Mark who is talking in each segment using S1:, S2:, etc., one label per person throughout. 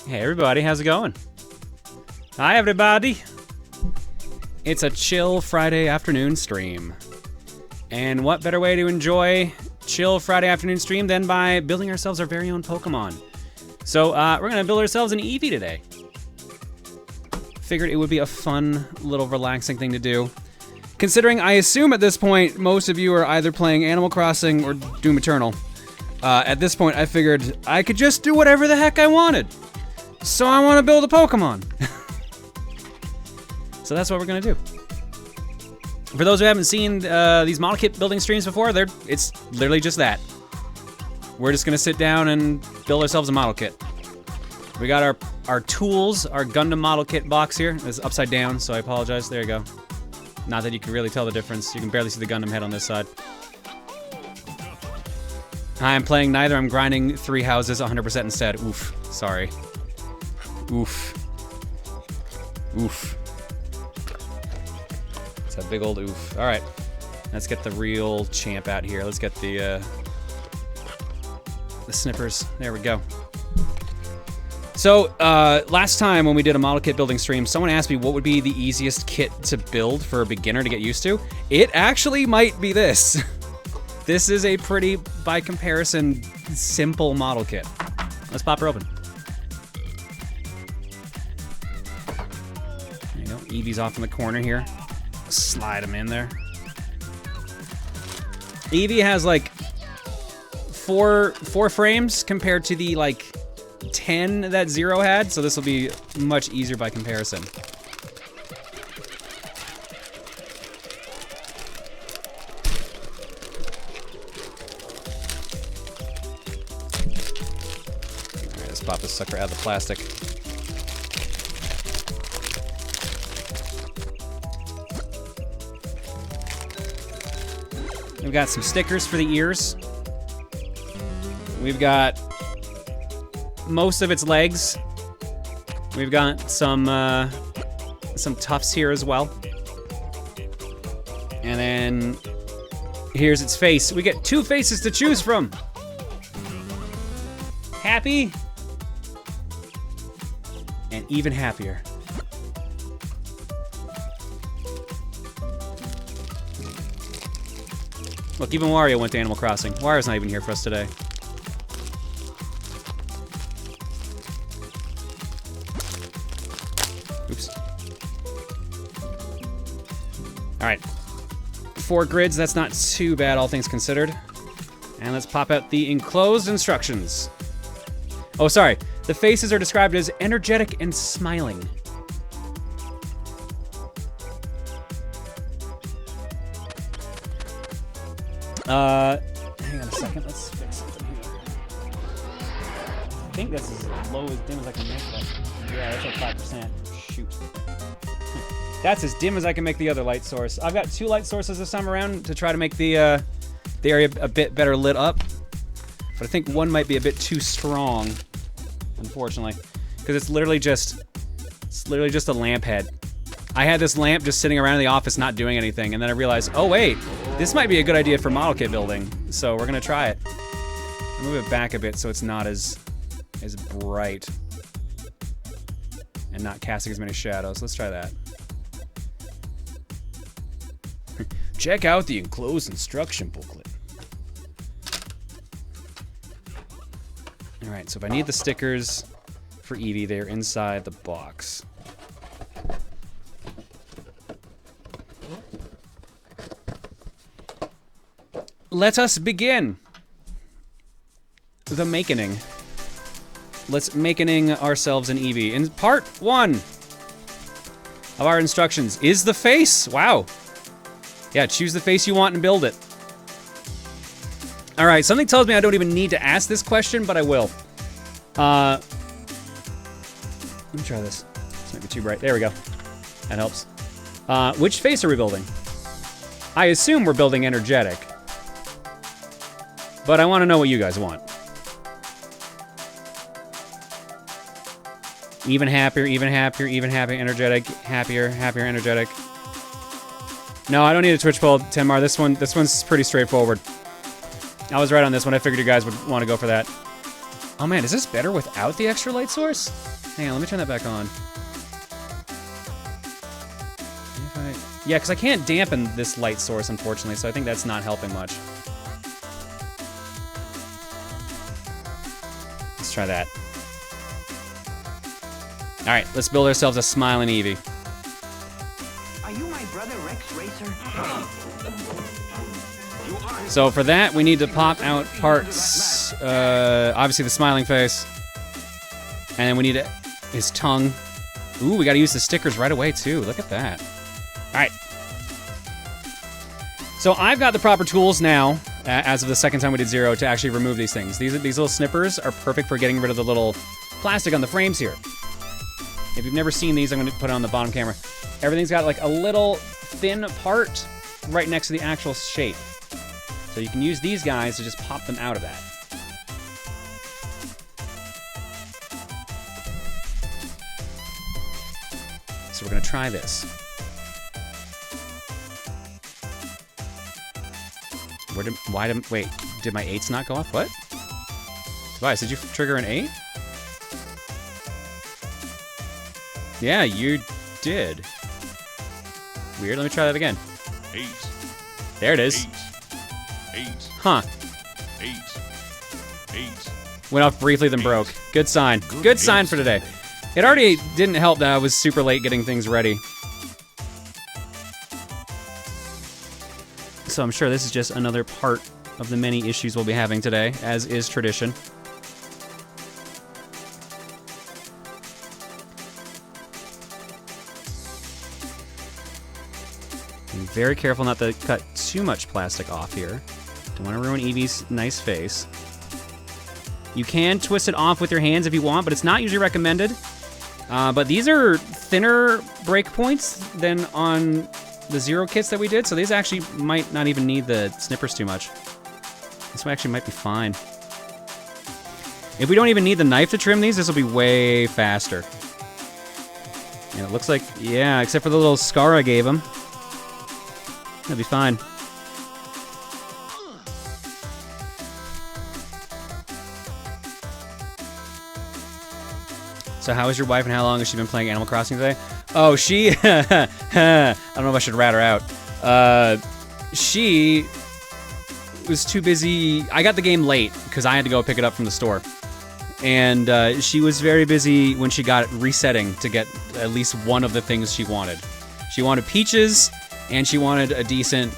S1: Hey everybody, how's it going? Hi everybody! It's a chill Friday afternoon stream. And what better way to enjoy chill Friday afternoon stream than by building ourselves our very own Pokemon. So we're gonna build ourselves an Eevee today. Figured it would be a fun, little relaxing thing to do. Considering I assume at this point, most of you are either playing Animal Crossing or Doom Eternal. At this point, I figured I could just do whatever the heck I wanted. So I want to build a Pokemon. So that's what we're gonna do. For those who haven't seen these model kit building streams before, it's literally just that. We're just gonna sit down and build ourselves a model kit. We got our tools, our Gundam model kit box here. It's upside down, so I apologize. There you go. Not that you can really tell the difference. You can barely see the Gundam head on this side. I'm playing neither. I'm grinding 3 houses 100% instead. Oof. Sorry. Oof. Oof. It's a big old oof. Alright. Let's get the real champ out here. Let's get the snippers. There we go. So, last time when we did a model kit building stream, someone asked me what would be the easiest kit to build for a beginner to get used to. It actually might be this. This is a pretty, by comparison, simple model kit. Let's pop her open. There you go. Eevee's off in the corner here. Slide him in there. Eevee has like four frames compared to the like 10 that Zero had, so this will be much easier by comparison. Alright, let's pop this sucker out of the plastic. We've got some stickers for the ears. We've got most of its legs. We've got some tufts here as well. And then here's its face. We get 2 faces to choose from. Happy and even happier. Look, even Wario went to Animal Crossing. Wario's not even here for us today. Oops. Alright. 4 grids, that's not too bad, all things considered. And let's pop out the enclosed instructions. Oh, sorry. The faces are described as energetic and smiling. Hang on a second, let's fix something here. I think that's as low as dim as I can make that. Yeah, that's like 5%. Shoot. That's as dim as I can make the other light source. I've got 2 light sources this time around to try to make the area a bit better lit up. But I think one might be a bit too strong, unfortunately. Because it's literally just a lamp head. I had this lamp just sitting around in the office not doing anything, and then I realized, oh wait, this might be a good idea for model kit building. So we're gonna try it. I'll move it back a bit so it's not as bright. And not casting as many shadows. Let's try that. Check out the enclosed instruction booklet. Alright, so if I need the stickers for Eevee, they're inside the box. Let us begin the makening. Let's makening ourselves an Eevee. In part 1 of our instructions is the face. Wow. Yeah, choose the face you want and build it. All right, something tells me I don't even need to ask this question, but I will. Let me try this. This might be too bright. There we go. That helps. Which face are we building? I assume we're building energetic. But I want to know what you guys want. Even happier, even happier, even happier, energetic, happier, happier, energetic. No, I don't need a Twitch poll, Tenmar. This one's pretty straightforward. I was right on this one. I figured you guys would want to go for that. Oh man, is this better without the extra light source? Hang on, let me turn that back on. Yeah, because I can't dampen this light source, unfortunately, so I think that's not helping much. Let's try that. All right, let's build ourselves a smiling Eevee.
S2: Are you my brother Rex Racer?
S1: So for that, we need to pop out parts, obviously the smiling face, and then we need his tongue. Ooh, we gotta use the stickers right away too. Look at that. All right. So I've got the proper tools now, as of the second time we did Zero, to actually remove these things. These little snippers are perfect for getting rid of the little plastic on the frames here. If you've never seen these, I'm gonna put it on the bottom camera. Everything's got like a little thin part right next to the actual shape. So you can use these guys to just pop them out of that. So we're gonna try this. Wait, did my 8s not go off? What? Tobias, did you trigger an 8? Yeah, you did. Weird, let me try that again.
S3: 8.
S1: There it is.
S3: 8.
S1: Huh.
S3: 8. 8.
S1: Went off briefly, then broke. Good sign. Good sign for today. It already didn't help that I was super late getting things ready. So I'm sure this is just another part of the many issues we'll be having today, as is tradition. Be very careful not to cut too much plastic off here. Don't want to ruin Eevee's nice face. You can twist it off with your hands if you want, but it's not usually recommended. But these are thinner breakpoints than on the Zero kits that we did, so these actually might not even need the snippers too much. This one actually might be fine. If we don't even need the knife to trim these, this will be way faster. And it looks like, yeah, except for the little scar I gave him. That'll be fine. So how is your wife and how long has she been playing Animal Crossing today? Oh, she... I don't know if I should rat her out. She was too busy... I got the game late because I had to go pick it up from the store. And she was very busy when she got it resetting to get at least one of the things she wanted. She wanted Peaches, and she wanted a decent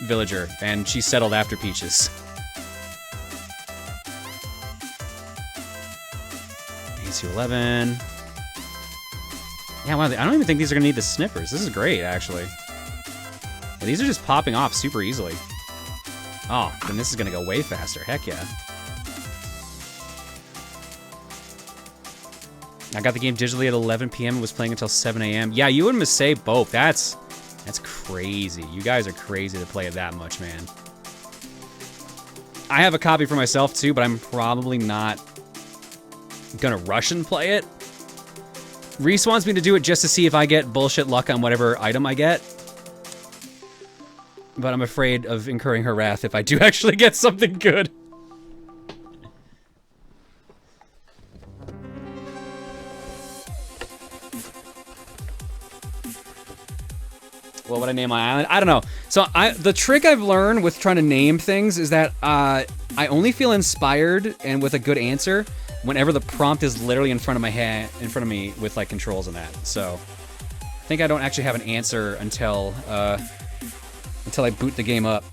S1: villager, and she settled after Peaches. A211. Yeah, wow, I don't even think these are gonna need the snippers. This is great, actually. Yeah, these are just popping off super easily. Oh, then this is gonna go way faster. Heck yeah. I got the game digitally at 11 p.m. and was playing until 7 a.m. Yeah, you and Masay both. That's crazy. You guys are crazy to play it that much, man. I have a copy for myself too, but I'm probably not gonna rush and play it. Reese wants me to do it just to see if I get bullshit luck on whatever item I get. But I'm afraid of incurring her wrath if I do actually get something good. What would I name my island? I don't know. So the trick I've learned with trying to name things is that I only feel inspired and with a good answer whenever the prompt is literally in front of my head, in front of me with like controls and that. So I think I don't actually have an answer until I boot the game up.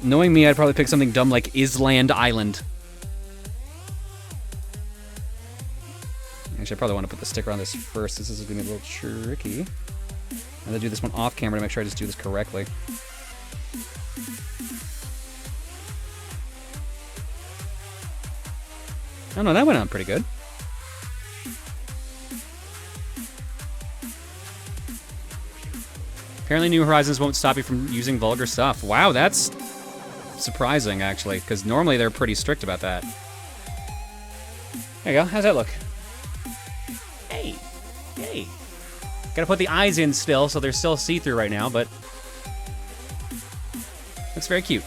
S1: Knowing me, I'd probably pick something dumb like Island Island. Actually, I probably want to put the sticker on this first. This is going to be a little tricky. I'm going to do this one off camera to make sure I just do this correctly. Oh no, that went on pretty good. Apparently New Horizons won't stop you from using vulgar stuff. Wow, that's surprising, actually, because normally they're pretty strict about that. There you go. How's that look? Hey. Hey. Gotta put the eyes in still, so they're still see-through right now, but looks very cute.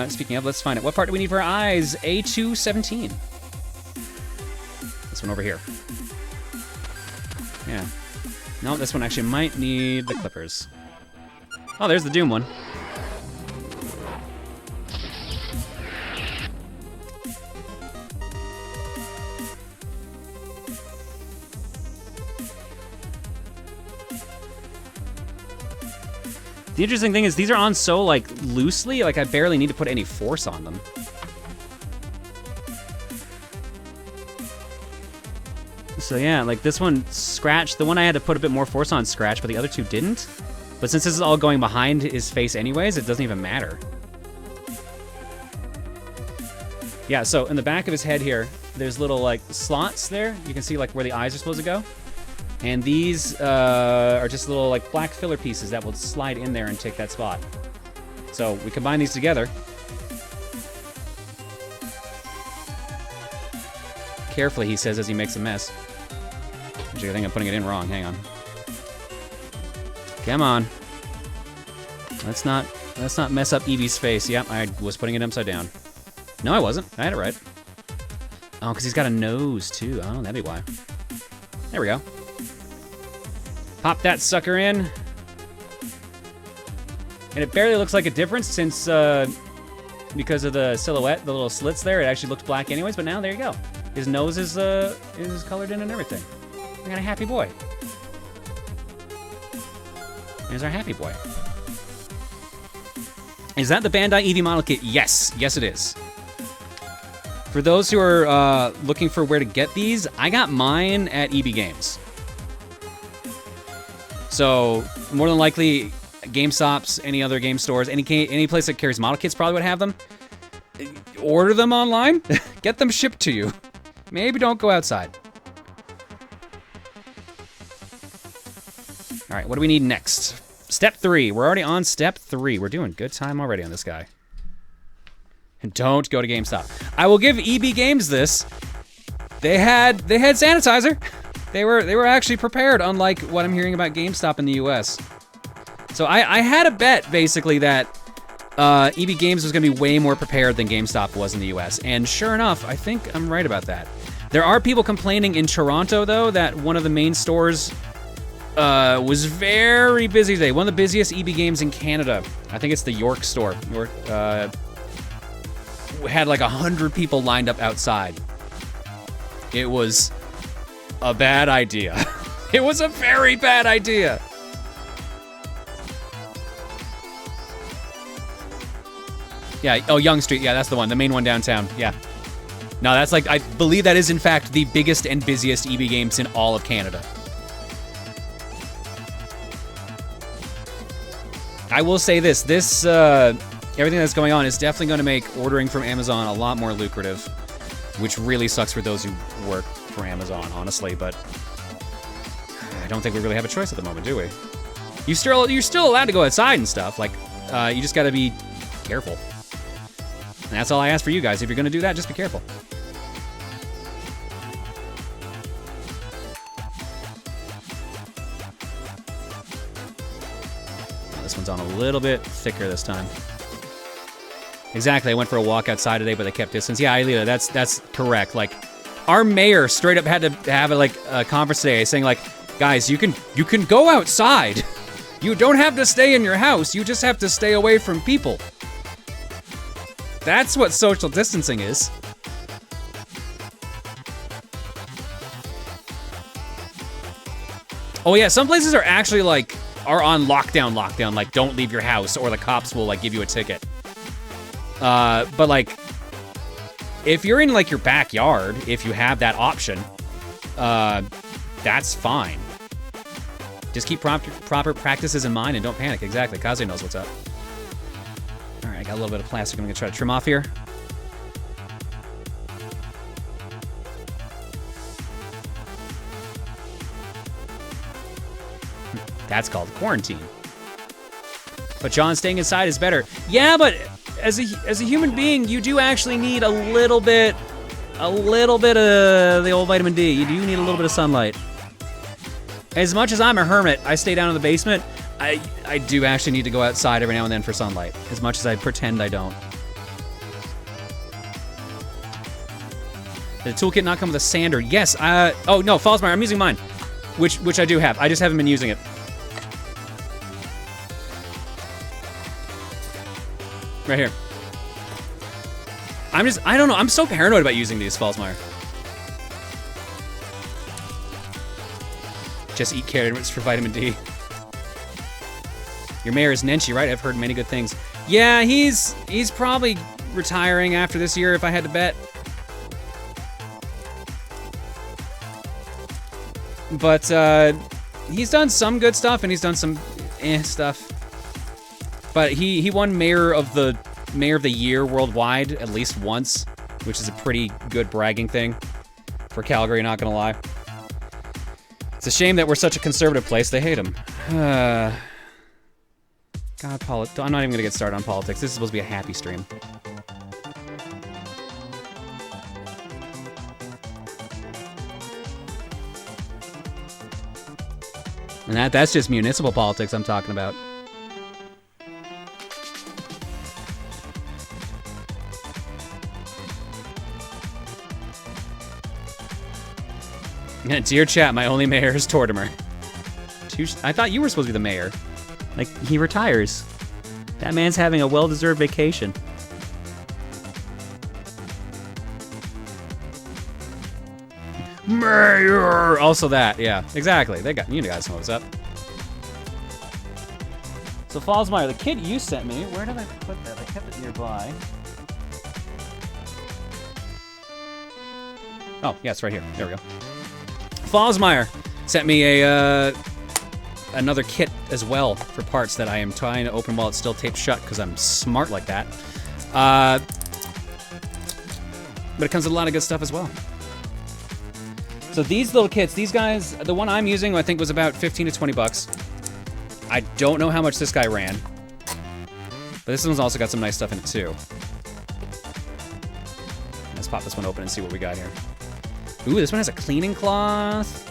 S1: Speaking of, let's find it. What part do we need for our eyes? A217. This one over here. Yeah. No, this one actually might need the clippers. Oh, there's the Doom one. The interesting thing is these are on so, like, loosely, like I barely need to put any force on them. So yeah, like this one scratched. The one I had to put a bit more force on scratched, but the other two didn't. But since this is all going behind his face anyways, it doesn't even matter. Yeah, so in the back of his head here, there's little like slots there. You can see like where the eyes are supposed to go. And these are just little like black filler pieces that will slide in there and take that spot. So we combine these together. Carefully, he says as he makes a mess. Actually, I think I'm putting it in wrong. Hang on. Come on. Let's not mess up Eevee's face. Yep, I was putting it upside down. No, I wasn't. I had it right. Oh, because he's got a nose, too. Oh, that'd be why. There we go. Pop that sucker in. And it barely looks like a difference since, because of the silhouette, the little slits there, it actually looked black anyways, but now there you go. His nose is colored in and everything. We got a happy boy. There's our happy boy. Is that the Bandai Eevee model kit? Yes. Yes, it is. For those who are looking for where to get these, I got mine at EB Games. So, more than likely, GameStops, any other game stores, any place that carries model kits probably would have them. Order them online. Get them shipped to you. Maybe don't go outside. All right, what do we need next? Step 3. We're already on step 3. We're doing good time already on this guy. And don't go to GameStop. I will give EB Games this. They had sanitizer. They were actually prepared, unlike what I'm hearing about GameStop in the US. So I had a bet basically that EB Games was going to be way more prepared than GameStop was in the US. And sure enough, I think I'm right about that. There are people complaining in Toronto, though, that one of the main stores was very busy today. One of the busiest EB Games in Canada. I think it's the York store. York had like 100 people lined up outside. It was a bad idea. It was a very bad idea. Yeah, oh, Yonge Street. Yeah, that's the one. The main one downtown. Yeah. No, that's like, I believe that is in fact the biggest and busiest EB Games in all of Canada. I will say this, everything that's going on is definitely going to make ordering from Amazon a lot more lucrative, which really sucks for those who work for Amazon, honestly, but I don't think we really have a choice at the moment, do we? You're still allowed to go outside and stuff, like, you just gotta be careful. And that's all I ask for you guys. If you're gonna do that, just be careful. This one's on a little bit thicker this time. Exactly, I went for a walk outside today, but they kept distance. Yeah, Alita, that's correct. Like, our mayor straight up had to have a conference today saying like, guys, you can go outside. You don't have to stay in your house. You just have to stay away from people. That's what social distancing is. Oh yeah, some places are actually like, are on lockdown, like don't leave your house or the cops will like give you a ticket. But like, if you're in like your backyard, if you have that option, that's fine. Just keep proper practices in mind and don't panic. Exactly, Kaze knows what's up. All right, I got a little bit of plastic I'm gonna try to trim off here. That's called quarantine. But John, staying inside is better. Yeah, but as a human being, you do actually need a little bit of the old vitamin D. You do need a little bit of sunlight. As much as I'm a hermit, I stay down in the basement. I do actually need to go outside every now and then for sunlight, as much as I pretend I don't. Did the toolkit not come with a sander? Yes. Oh no, Fallsmire. I'm using mine, which I do have. I just haven't been using it. Right here. I don't know. I'm so paranoid about using these, Fallsmire. Just eat carrots for vitamin D. Your mayor is Nenshi, right? I've heard many good things. Yeah, he's probably retiring after this year if I had to bet. But he's done some good stuff and he's done some stuff. But he won Mayor of the Year worldwide at least once, which is a pretty good bragging thing for Calgary, not gonna lie. It's a shame that we're such a conservative place. They hate him. God, I'm not even gonna get started on politics. This is supposed to be a happy stream. And that's just municipal politics I'm talking about. Dear chat, my only mayor is Tortimer. I thought you were supposed to be the mayor. Like, he retires. That man's having a well-deserved vacation. Mayor! Also that, yeah. Exactly. You guys know what's up. So, Fallsmire, the kit you sent me, where did I put that? I kept it nearby. Oh, yeah, it's right here. There we go. Fallsmire sent me another kit as well for parts that I am trying to open while it's still taped shut because I'm smart like that. But it comes with a lot of good stuff as well. So these little kits, these guys, the one I'm using I think was about 15 to 20 bucks. I don't know how much this guy ran. But this one's also got some nice stuff in it too. Let's pop this one open and see what we got here. Ooh, this one has a cleaning cloth.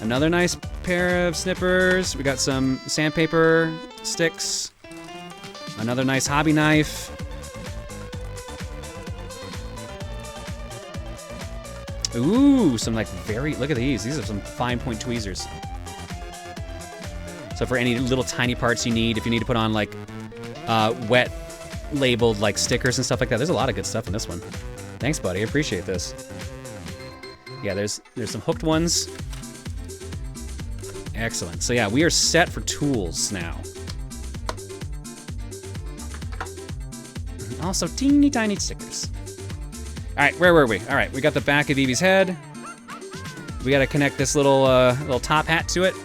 S1: Another nice pair of snippers. We got some sandpaper sticks. Another nice hobby knife. Ooh, some like look at these. These are some fine point tweezers. So for any little tiny parts you need, if you need to put on like wet labeled like stickers and stuff like that, there's a lot of good stuff in this one. Thanks, buddy. I appreciate this. Yeah, there's some hooked ones. Excellent. So yeah, we are set for tools now. Also, teeny tiny stickers. All right, where were we? All right, we got the back of Eevee's head. We got to connect this little little top hat to it.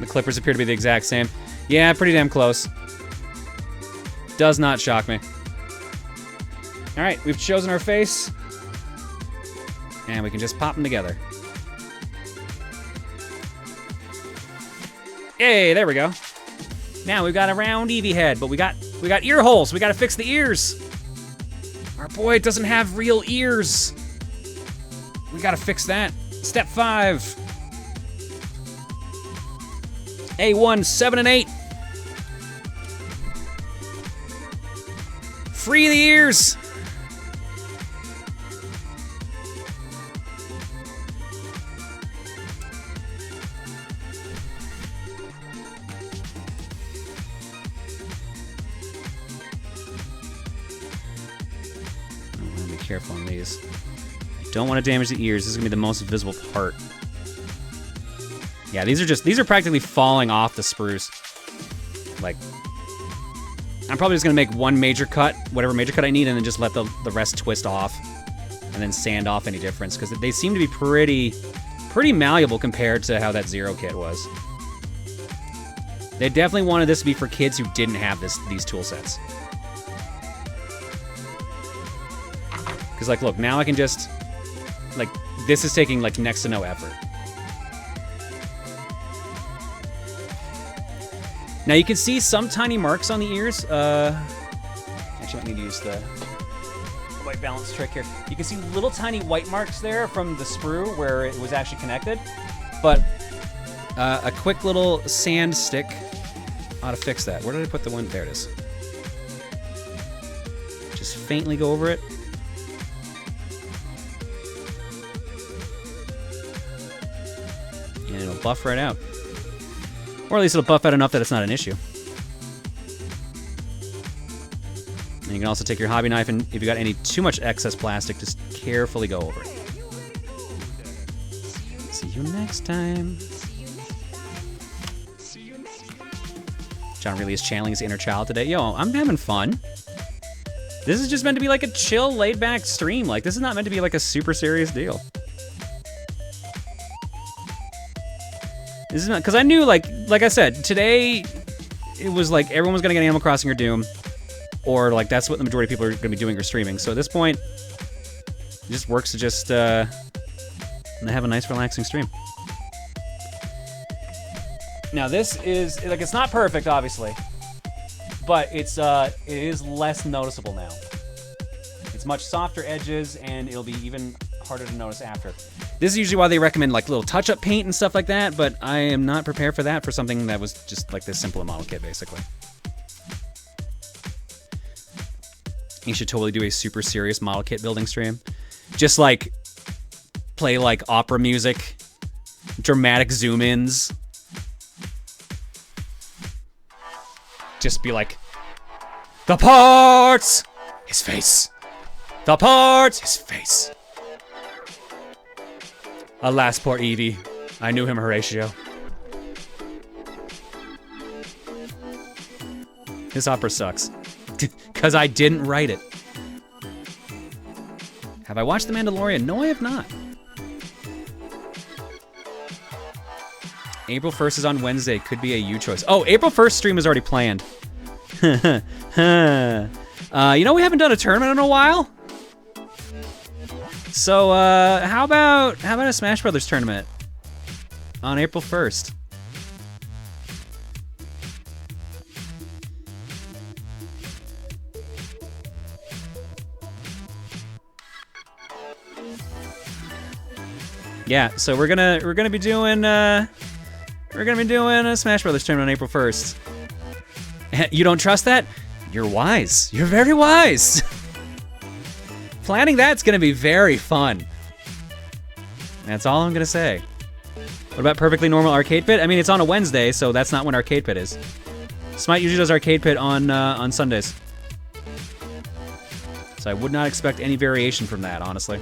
S1: The clippers appear to be the exact same. Yeah, pretty damn close. Does not shock me. All right, we've chosen our face. And we can just pop them together. Hey, there we go. Now we've got a round Eevee head, but we got ear holes. We got to fix the ears. Our boy doesn't have real ears. We got to fix that. Step 5. A1, 7, and 8. Free the ears. Be careful on these. Don't want to damage the ears. This is gonna be the most visible part. Yeah, these are practically falling off the spruce. Like, I'm probably just gonna make one major cut, whatever major cut I need, and then just let the rest twist off, and then sand off any difference, because they seem to be pretty malleable compared to how that Zero kit was. They definitely wanted this to be for kids who didn't have these tool sets. Because, like, look, now I can just, like, this is taking, like, next to no effort. Now, you can see some tiny marks on the ears. I actually might need to use the white balance trick here. You can see little tiny white marks there from the sprue where it was actually connected, but a quick little sand stick ought to fix that. Where did I put the one? There it is. Just faintly go over it. And it'll buff right out. Or at least it'll buff out enough that it's not an issue. And you can also take your hobby knife, and if you got any too much excess plastic, just carefully go over it. See you next time. John really is channeling his inner child today. Yo, I'm having fun. This is just meant to be like a chill, laid-back stream. Like, this is not meant to be like a super serious deal. This is not, because I knew, like I said, today it was like everyone was gonna get Animal Crossing or Doom, or like that's what the majority of people are gonna be doing or streaming. So at this point, it just works to just have a nice, relaxing stream. Now this is like, it's not perfect, obviously, but it is less noticeable now. It's much softer edges, and it'll be even harder to notice after. This is usually why they recommend like little touch-up paint and stuff like that, but I am not prepared for that for something that was just like this simple a model kit, basically. You should totally do a super serious model kit building stream. Just like play like opera music, dramatic zoom-ins. Just be like, the parts, his face. The parts, his face. Alas, poor Eevee. I knew him, Horatio. This opera sucks. Because I didn't write it. Have I watched The Mandalorian? No, I have not. April 1st is on Wednesday. Could be a you choice. Oh, April 1st stream is already planned. You know, we haven't done a tournament in a while. So, how about a Smash Brothers tournament on April 1st? Yeah, so we're gonna be doing a Smash Brothers tournament on April 1st. You don't trust that? You're wise. You're very wise. Planning that's gonna be very fun. That's all I'm gonna say. What about Perfectly Normal Arcade Pit? I mean, it's on a Wednesday, so that's not when Arcade Pit is. Smite usually does Arcade Pit on Sundays. So I would not expect any variation from that, honestly.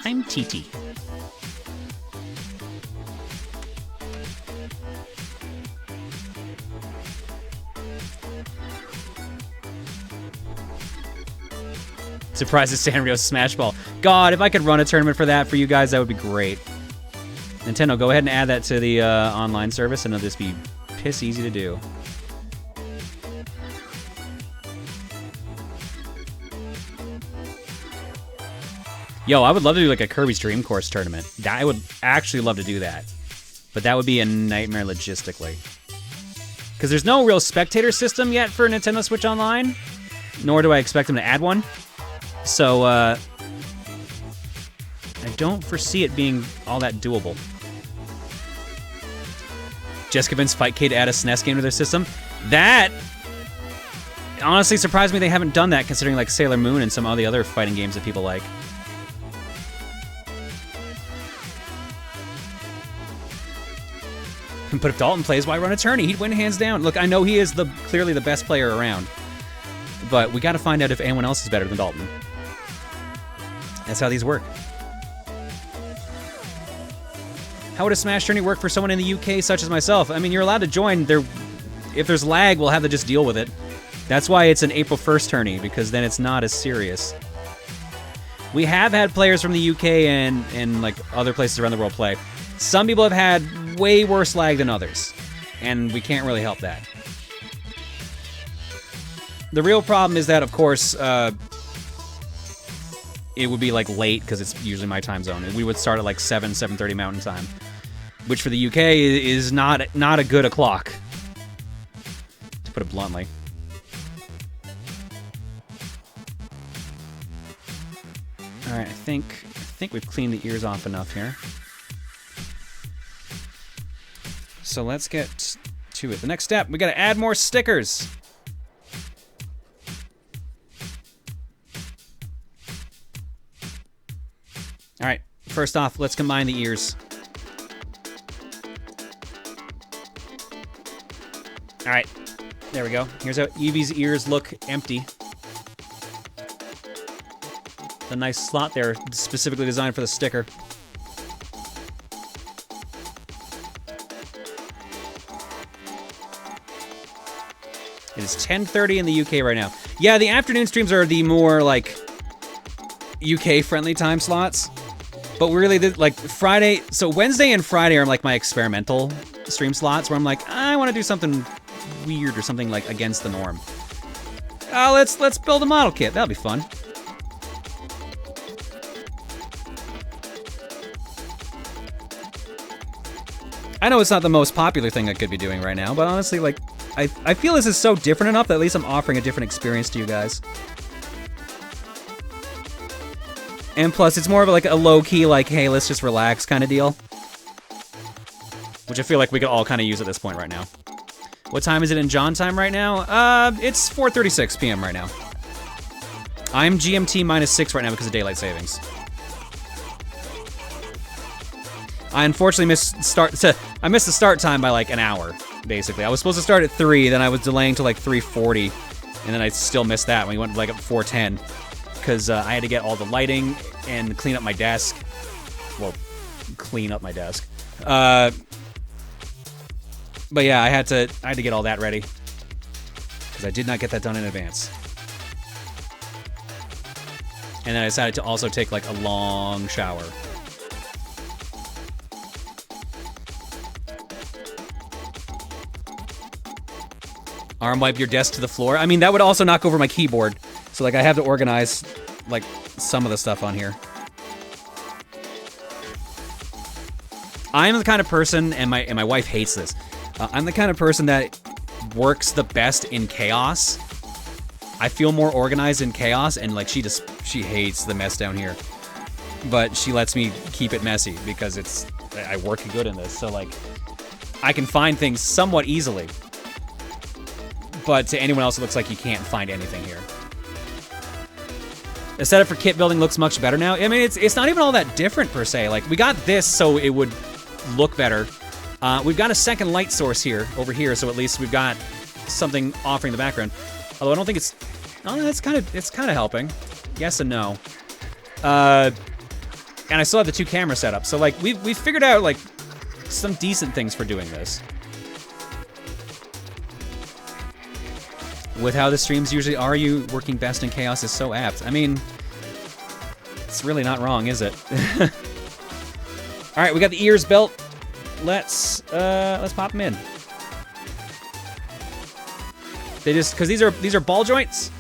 S1: I'm TT. Surprise at Sanrio's Smash Ball. God, if I could run a tournament for that for you guys, that would be great. Nintendo, go ahead and add that to the online service, and it'll just be piss easy to do. Yo, I would love to do like a Kirby's Dream Course tournament. I would actually love to do that. But that would be a nightmare logistically. Because there's no real spectator system yet for Nintendo Switch Online, nor do I expect them to add one. So, I don't foresee it being all that doable. Just convinced Fightcade to add a SNES game to their system. That honestly surprised me they haven't done that, considering like Sailor Moon and some of the other fighting games that people like. But if Dalton plays, why run a tourney? He'd win hands down. Look, I know he is clearly the best player around, but we got to find out if anyone else is better than Dalton. That's how these work. How would a Smash tourney work for someone in the UK such as myself? I mean, you're allowed to join. If there's lag, we'll have to just deal with it. That's why it's an April 1st tourney, because then it's not as serious. We have had players from the UK and like other places around the world play. Some people have had way worse lag than others, and we can't really help that. The real problem is that, of course, it would be like late, because it's usually my time zone, and we would start at like 7:30 Mountain Time. which for the UK is not a good o'clock, to put it bluntly. All right, I think we've cleaned the ears off enough here. So let's get to it. The next step, we gotta add more stickers. All right, first off, let's combine the ears. All right, there we go. Here's how Eevee's ears look empty. A nice slot there, specifically designed for the sticker. It is 10:30 in the UK right now. Yeah, the afternoon streams are the more, like, UK-friendly time slots. But really, like, Friday... So Wednesday and Friday are, like, my experimental stream slots, where I'm like, I want to do something weird or something, like, against the norm. Let's build a model kit. That'll be fun. I know it's not the most popular thing I could be doing right now, but honestly, like, I feel this is so different enough that at least I'm offering a different experience to you guys. And plus, it's more of like a low-key, like, hey, let's just relax kind of deal. Which I feel like we could all kind of use at this point right now. What time is it in John time right now? It's 4:36 p.m. right now. I'm GMT -6 right now because of daylight savings. I unfortunately missed the start time by like an hour, basically. I was supposed to start at 3, then I was delaying to like 3:40, and then I still missed that when we went like at 4:10, because I had to get all the lighting and clean up my desk. Well, clean up my desk. But yeah, I had to get all that ready, because I did not get that done in advance. And then I decided to also take like a long shower. Arm wipe your desk to the floor. I mean, that would also knock over my keyboard. So, like, I have to organize, like, some of the stuff on here. I'm the kind of person, and my wife hates this. I'm the kind of person that works the best in chaos. I feel more organized in chaos, and, like, she hates the mess down here. But she lets me keep it messy because I work good in this. So, like, I can find things somewhat easily. But to anyone else, it looks like you can't find anything here. The setup for kit building looks much better now. I mean, it's not even all that different, per se. Like, we got this so it would look better. We've got a second light source here, over here, so at least we've got something offering the background. Although I don't think it's... Oh, it's kind of helping. Yes and no. And I still have the 2 camera setup. So, like, we've figured out, like, some decent things for doing this. With how the streams usually are, you working best in chaos is so apt. I mean, it's really not wrong, is it? All right, we got the ears built. Let's pop them in. Because these are ball joints,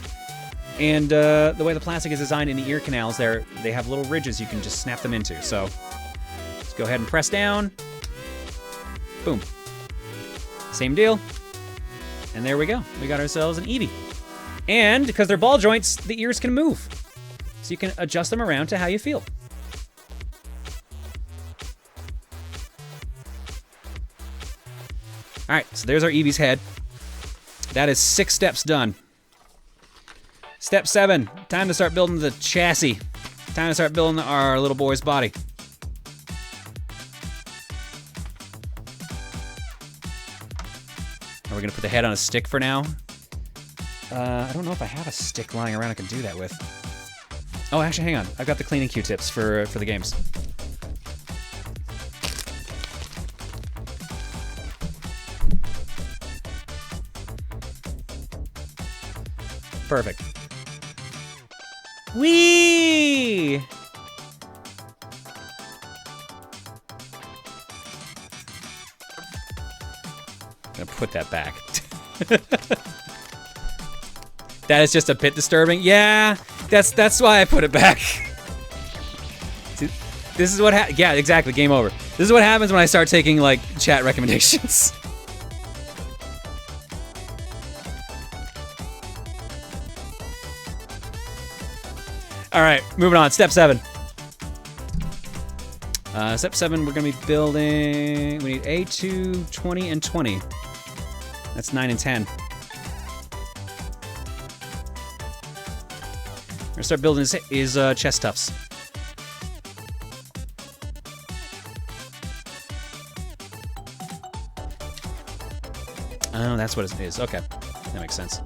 S1: and the way the plastic is designed in the ear canals, they have little ridges you can just snap them into. So let's go ahead and press down. Boom. Same deal. And there we go. We got ourselves an Eevee. And because they're ball joints, the ears can move. So you can adjust them around to how you feel. All right, so there's our Eevee's head. That is 6 steps done. Step 7, time to start building the chassis. Time to start building our little boy's body. We're gonna put the head on a stick for now. I don't know if I have a stick lying around I can do that with. Oh, actually, hang on. I've got the cleaning Q-tips for the games. Perfect. Whee! Gonna put that back. That is just a bit disturbing. Yeah, that's why I put it back. This is what yeah, exactly, game over. This is what happens when I start taking, like, chat recommendations. All right, moving on. Step 7. Step 7, we're going to be building... We need A2, 20, and 20. That's 9 and 10. We're going to start building his chest tufts. Oh, that's what it is. Okay, that makes sense.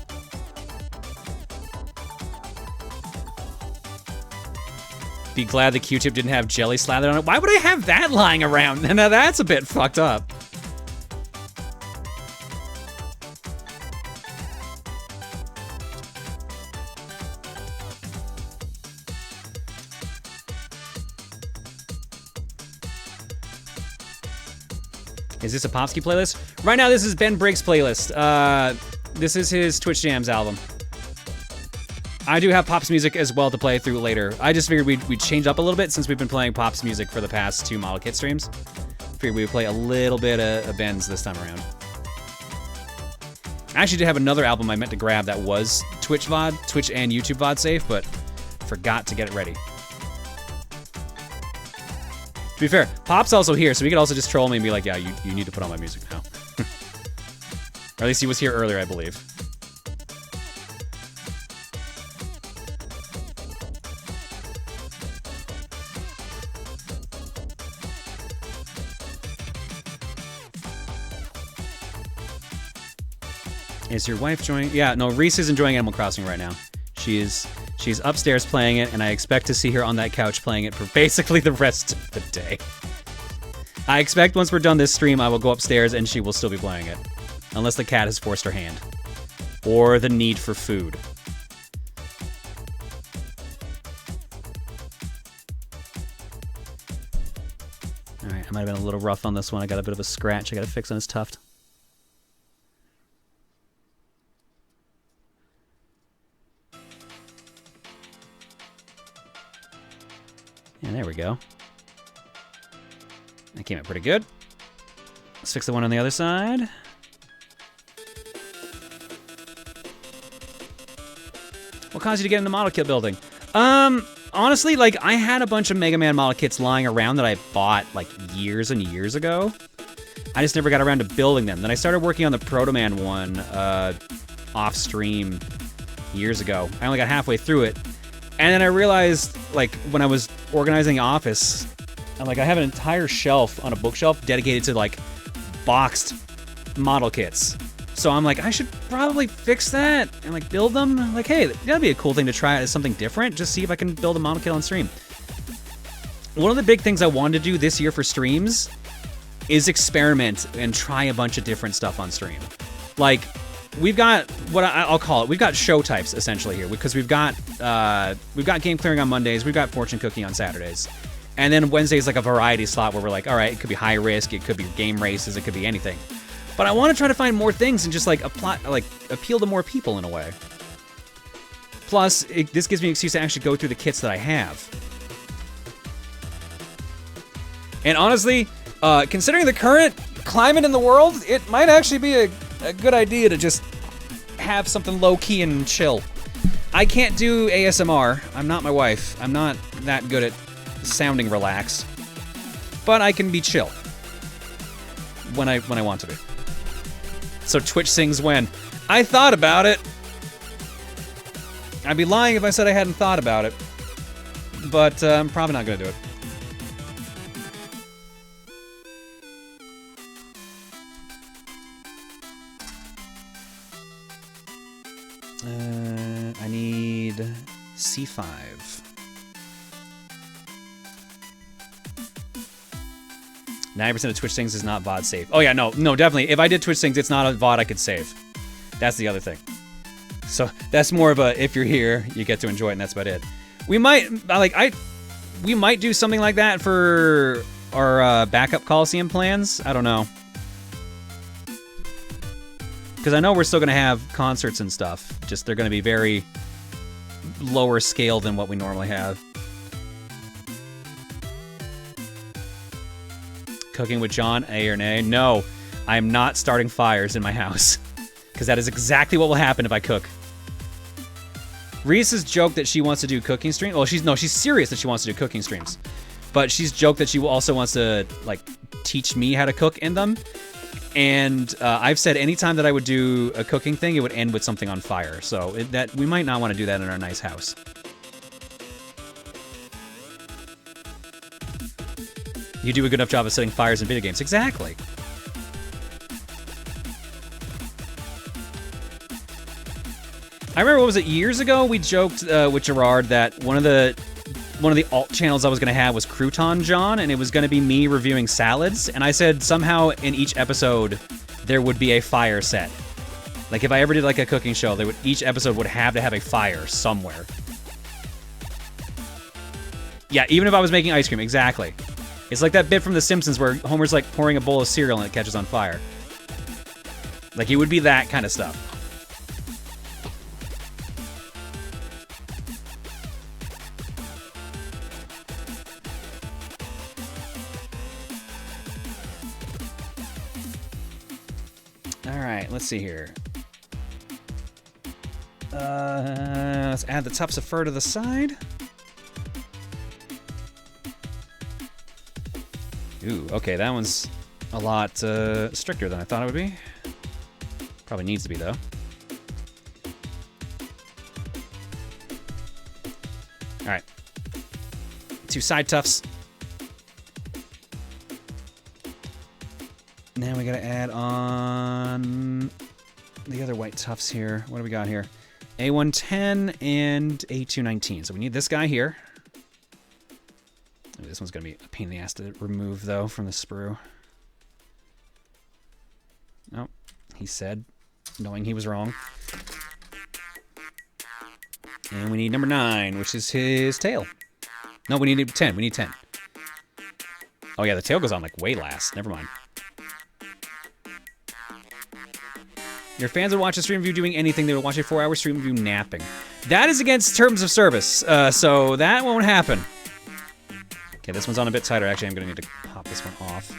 S1: Be glad the Q-tip didn't have jelly slathered on it. Why would I have that lying around? Now that's a bit fucked up. Is this a Popsky playlist? Right now, this is Ben Briggs' playlist. This is his Twitch Jams album. I do have Pop's music as well to play through later. I just figured we'd change up a little bit since we've been playing Pop's music for the past 2 model kit streams. Figured we would play a little bit of Ben's this time around. I actually did have another album I meant to grab that was Twitch VOD, Twitch and YouTube VOD safe, but forgot to get it ready. To be fair, Pop's also here, so he could also just troll me and be like, yeah, you need to put on my music now. Or at least he was here earlier, I believe. Is your wife enjoying? Yeah, no, Reese is enjoying Animal Crossing right now. She's upstairs playing it, and I expect to see her on that couch playing it for basically the rest of the day. I expect once we're done this stream, I will go upstairs and she will still be playing it. Unless the cat has forced her hand. Or the need for food. Alright, I might have been a little rough on this one. I got a bit of a scratch I gotta fix on his tuft. And there we go. That came out pretty good. Let's fix the one on the other side. What caused you to get in the model kit building? Honestly, like, I had a bunch of Mega Man model kits lying around that I bought, like, years and years ago. I just never got around to building them. Then I started working on the Proto Man one off stream years ago. I only got halfway through it. And then I realized, like, when I was organizing the office, I'm like, I have an entire shelf on a bookshelf dedicated to, like, boxed model kits. So I'm like, I should probably fix that and, like, build them. Like, hey, that'd be a cool thing to try as something different. Just see if I can build a model kit on stream. One of the big things I wanted to do this year for streams is experiment and try a bunch of different stuff on stream. Like, we've got what I'll call it. We've got show types essentially here because we've got game clearing on Mondays. We've got fortune cooking on Saturdays, and then Wednesday is like a variety slot where we're like, all right, it could be high risk, it could be game races, it could be anything. But I want to try to find more things and just like appeal to more people in a way. Plus, this gives me an excuse to actually go through the kits that I have. And honestly, considering the current climate in the world, it might actually be a good idea to just have something low-key and chill. I can't do ASMR. I'm not my wife. I'm not that good at sounding relaxed. But I can be chill. When I want to be. So Twitch sings when. I thought about it. I'd be lying if I said I hadn't thought about it. But I'm probably not going to do it. I need C5. %9 of Twitch things is not VOD safe. Oh yeah, no, definitely. If I did Twitch things, it's not a VOD I could save. That's the other thing. So that's more of a, if you're here, you get to enjoy it, and that's about it. We might, we might do something like that for our backup Coliseum plans. I don't know. Because I know we're still going to have concerts and stuff. Just they're going to be very lower scale than what we normally have. Cooking with John, A or nay? No, I am not starting fires in my house. Because that is exactly what will happen if I cook. Reese has joked that she wants to do cooking streams. Well, she's serious that she wants to do cooking streams. But she's joked that she also wants to, like, teach me how to cook in them. And I've said anytime that I would do a cooking thing, it would end with something on fire. So that we might not want to do that in our nice house. You do a good enough job of setting fires in video games. Exactly. I remember, what was it, years ago, we joked with Gerard that one of the alt channels I was going to have was Crouton John, and it was going to be me reviewing salads, and I said somehow in each episode there would be a fire set. Like, if I ever did, like, a cooking show, each episode would have to have a fire somewhere. Yeah, even if I was making ice cream, exactly. It's like that bit from The Simpsons where Homer's, like, pouring a bowl of cereal and it catches on fire. Like, it would be that kind of stuff. Alright, let's see here. Let's add the tufts of fur to the side. Ooh, okay, that one's a lot stricter than I thought it would be. Probably needs to be, though. Alright. 2 side tufts. Now we gotta add on the other white tufts here. What do we got here? A110 and A219. So we need this guy here. This one's gonna be a pain in the ass to remove, though, from the sprue. Oh, he said, knowing he was wrong. And we need number 9, which is his tail. No, we need 10. We need 10. Oh yeah, the tail goes on like way last. Never mind. Your fans would watch a stream of you doing anything. They would watch a 4-hour stream of you napping. That is against terms of service, so that won't happen. Okay, this one's on a bit tighter. Actually, I'm going to need to pop this one off.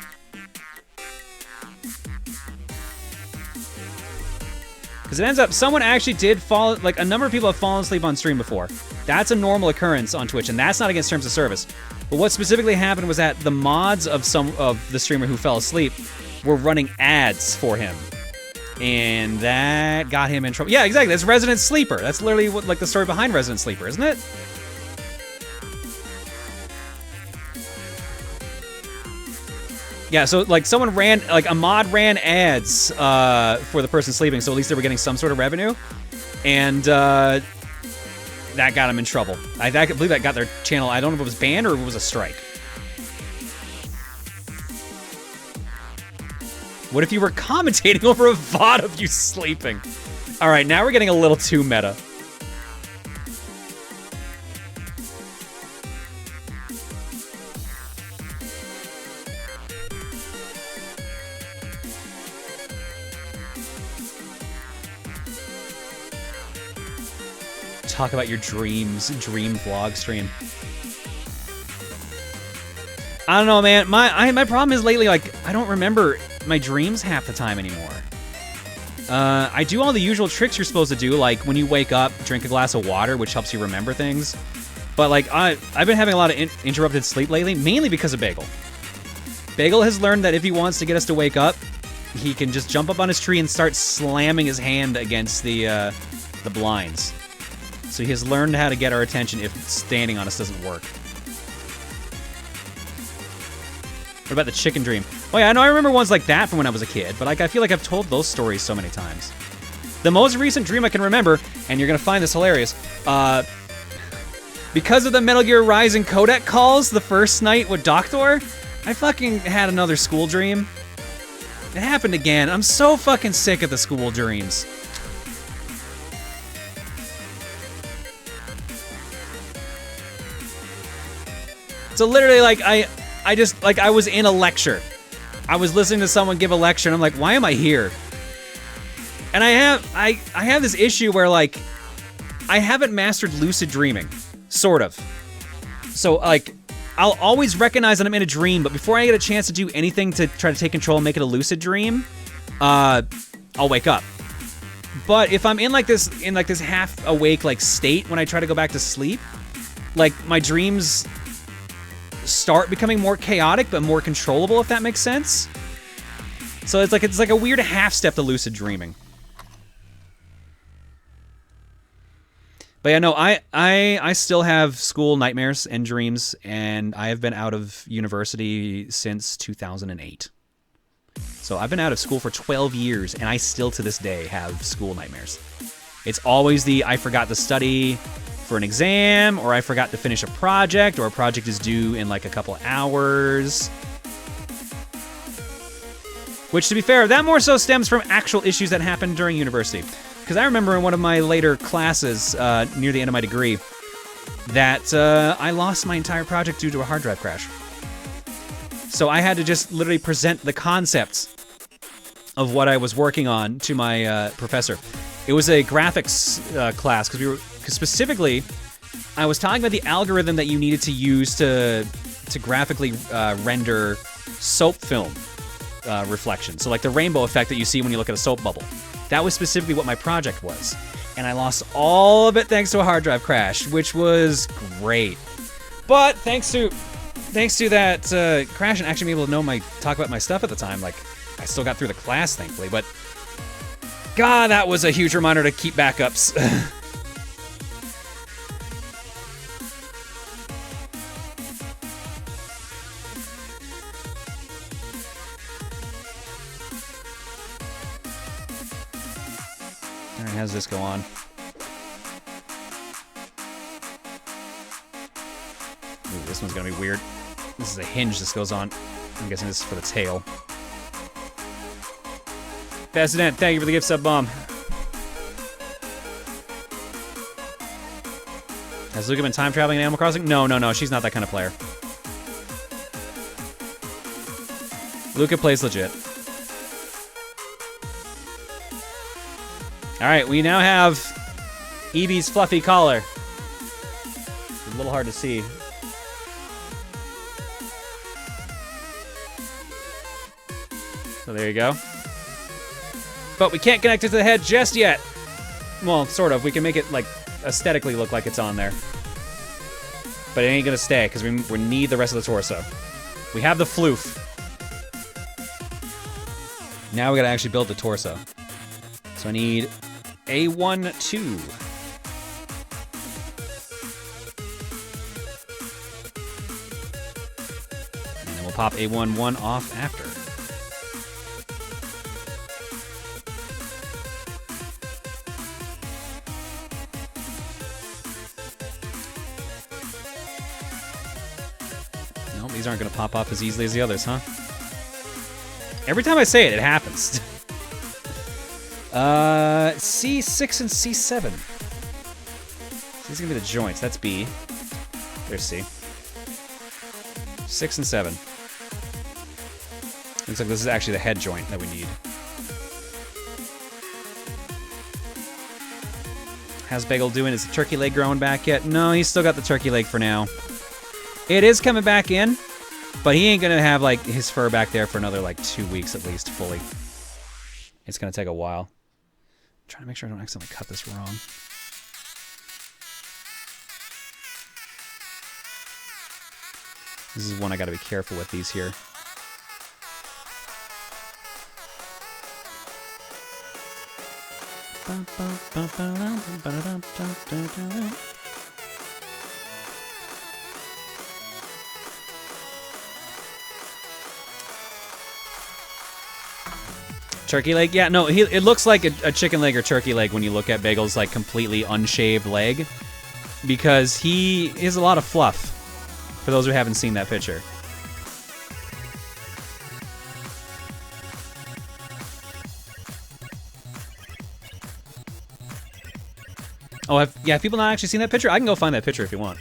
S1: Because it ends up, someone actually did fall, like, a number of people have fallen asleep on stream before. That's a normal occurrence on Twitch, and that's not against terms of service. But what specifically happened was that the mods of some of the streamer who fell asleep were running ads for him. And that got him in trouble. Yeah, exactly. That's Resident Sleeper. That's literally what, like, the story behind Resident Sleeper, isn't it? Yeah, so, like, someone ran, like, a mod ran ads for the person sleeping, so at least they were getting some sort of revenue. And that got them in trouble. I believe that got their channel, I don't know if it was banned or if it was a strike. What if you were commentating over a VOD of you sleeping? All right, now we're getting a little too meta. Talk about your dreams, dream vlog stream. I don't know, man. My problem is lately, like, I don't remember my dreams half the time anymore. I do all the usual tricks you're supposed to do, like when you wake up, drink a glass of water, which helps you remember things. But, like, I've been having a lot of interrupted sleep lately, mainly because of Bagel. Bagel has learned that if he wants to get us to wake up, he can just jump up on his tree and start slamming his hand against the blinds. So he has learned how to get our attention if standing on us doesn't work. What about the chicken dream? Oh yeah, I know I remember ones like that from when I was a kid, but, like, I feel like I've told those stories so many times. The most recent dream I can remember, and you're gonna find this hilarious, because of the Metal Gear Rising codec calls the first night with Doctor, I fucking had another school dream. It happened again. I'm so fucking sick of the school dreams. So literally, like, I just, like, I was in a lecture. I was listening to someone give a lecture, and I'm like, why am I here? And I have this issue where, like, I haven't mastered lucid dreaming. Sort of. So, like, I'll always recognize that I'm in a dream, but before I get a chance to do anything to try to take control and make it a lucid dream, I'll wake up. But if I'm in like this half awake like state when I try to go back to sleep, like my dreams start becoming more chaotic but more controllable, if that makes sense. So it's like a weird half step to lucid dreaming. But yeah, no, I still have school nightmares and dreams, and I have been out of university since 2008. So I've been out of school for 12 years, and I still to this day have school nightmares. It's always the I forgot to study for an exam, or I forgot to finish a project, or a project is due in like a couple hours. Which, to be fair, that more so stems from actual issues that happened during university. Because I remember in one of my later classes, near the end of my degree, that I lost my entire project due to a hard drive crash. So I had to just literally present the concepts of what I was working on to my professor. It was a graphics class, because specifically, I was talking about the algorithm that you needed to use to graphically render soap film reflection. So like the rainbow effect that you see when you look at a soap bubble. That was specifically what my project was. And I lost all of it thanks to a hard drive crash, which was great. But thanks to that crash and actually being able to talk about my stuff at the time, like, I still got through the class, thankfully. But, God, that was a huge reminder to keep backups. All right, how's this go on? Ooh, this one's gonna be weird. This is a hinge this goes on. I'm guessing this is for the tail. President, thank you for the gift sub bomb. Has Luca been time traveling in Animal Crossing? No, she's not that kind of player. Luca plays legit. Alright, we now have Eevee's fluffy collar. It's a little hard to see. So there you go. But we can't connect it to the head just yet. Well, sort of. We can make it, like, aesthetically look like it's on there. But it ain't gonna stay, because we need the rest of the torso. We have the floof. Now we gotta actually build the torso. So I need A1, 2. And then we'll pop A1, 1 off after. Nope, these aren't going to pop off as easily as the others, huh? Every time I say it, it happens. C6 and C7. These are going to be the joints. That's B. There's C. 6 and 7. Looks like this is actually the head joint that we need. How's Bagel doing? Is the turkey leg growing back yet? No, he's still got the turkey leg for now. It is coming back in, but he ain't gonna have like his fur back there for another like 2 weeks at least fully. It's gonna take a while. I'm trying to make sure I don't accidentally cut this wrong. This is one I gotta be careful with, these here. Turkey leg? Yeah, no, it looks like a chicken leg or turkey leg when you look at Bagel's like completely unshaved leg, because he has a lot of fluff, for those who haven't seen that picture. Oh, have people not actually seen that picture? I can go find that picture if you want.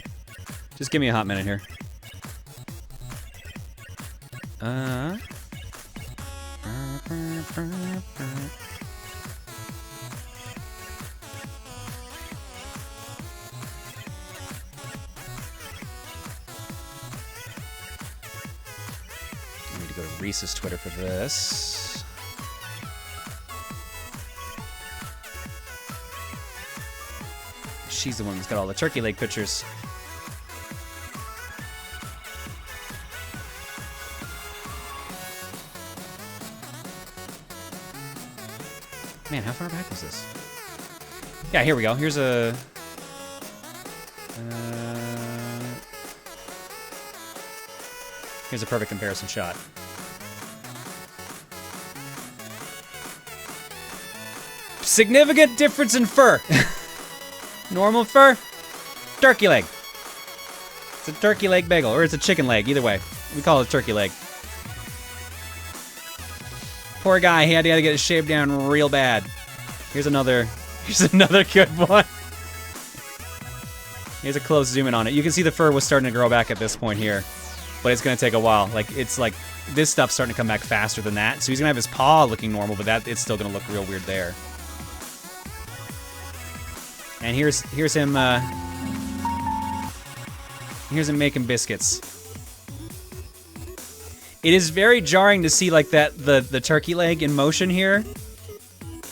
S1: Just give me a hot minute here. to go to Reese's Twitter for this. She's the one that's got all the turkey leg pictures. Man, how far back is this? Yeah, here we go. Here's a... here's a perfect comparison shot. Significant difference in fur. Normal fur, turkey leg. It's a turkey leg bagel, or it's a chicken leg, either way. We call it turkey leg. Poor guy, he had to get his shaved down real bad. Here's another good one. Here's a close zoom in on it. You can see the fur was starting to grow back at this point here, but it's gonna take a while. Like, it's like, this stuff's starting to come back faster than that, so he's gonna have his paw looking normal, but it's still gonna look real weird there. And here's him, here's him making biscuits. It is very jarring to see like that the turkey leg in motion here,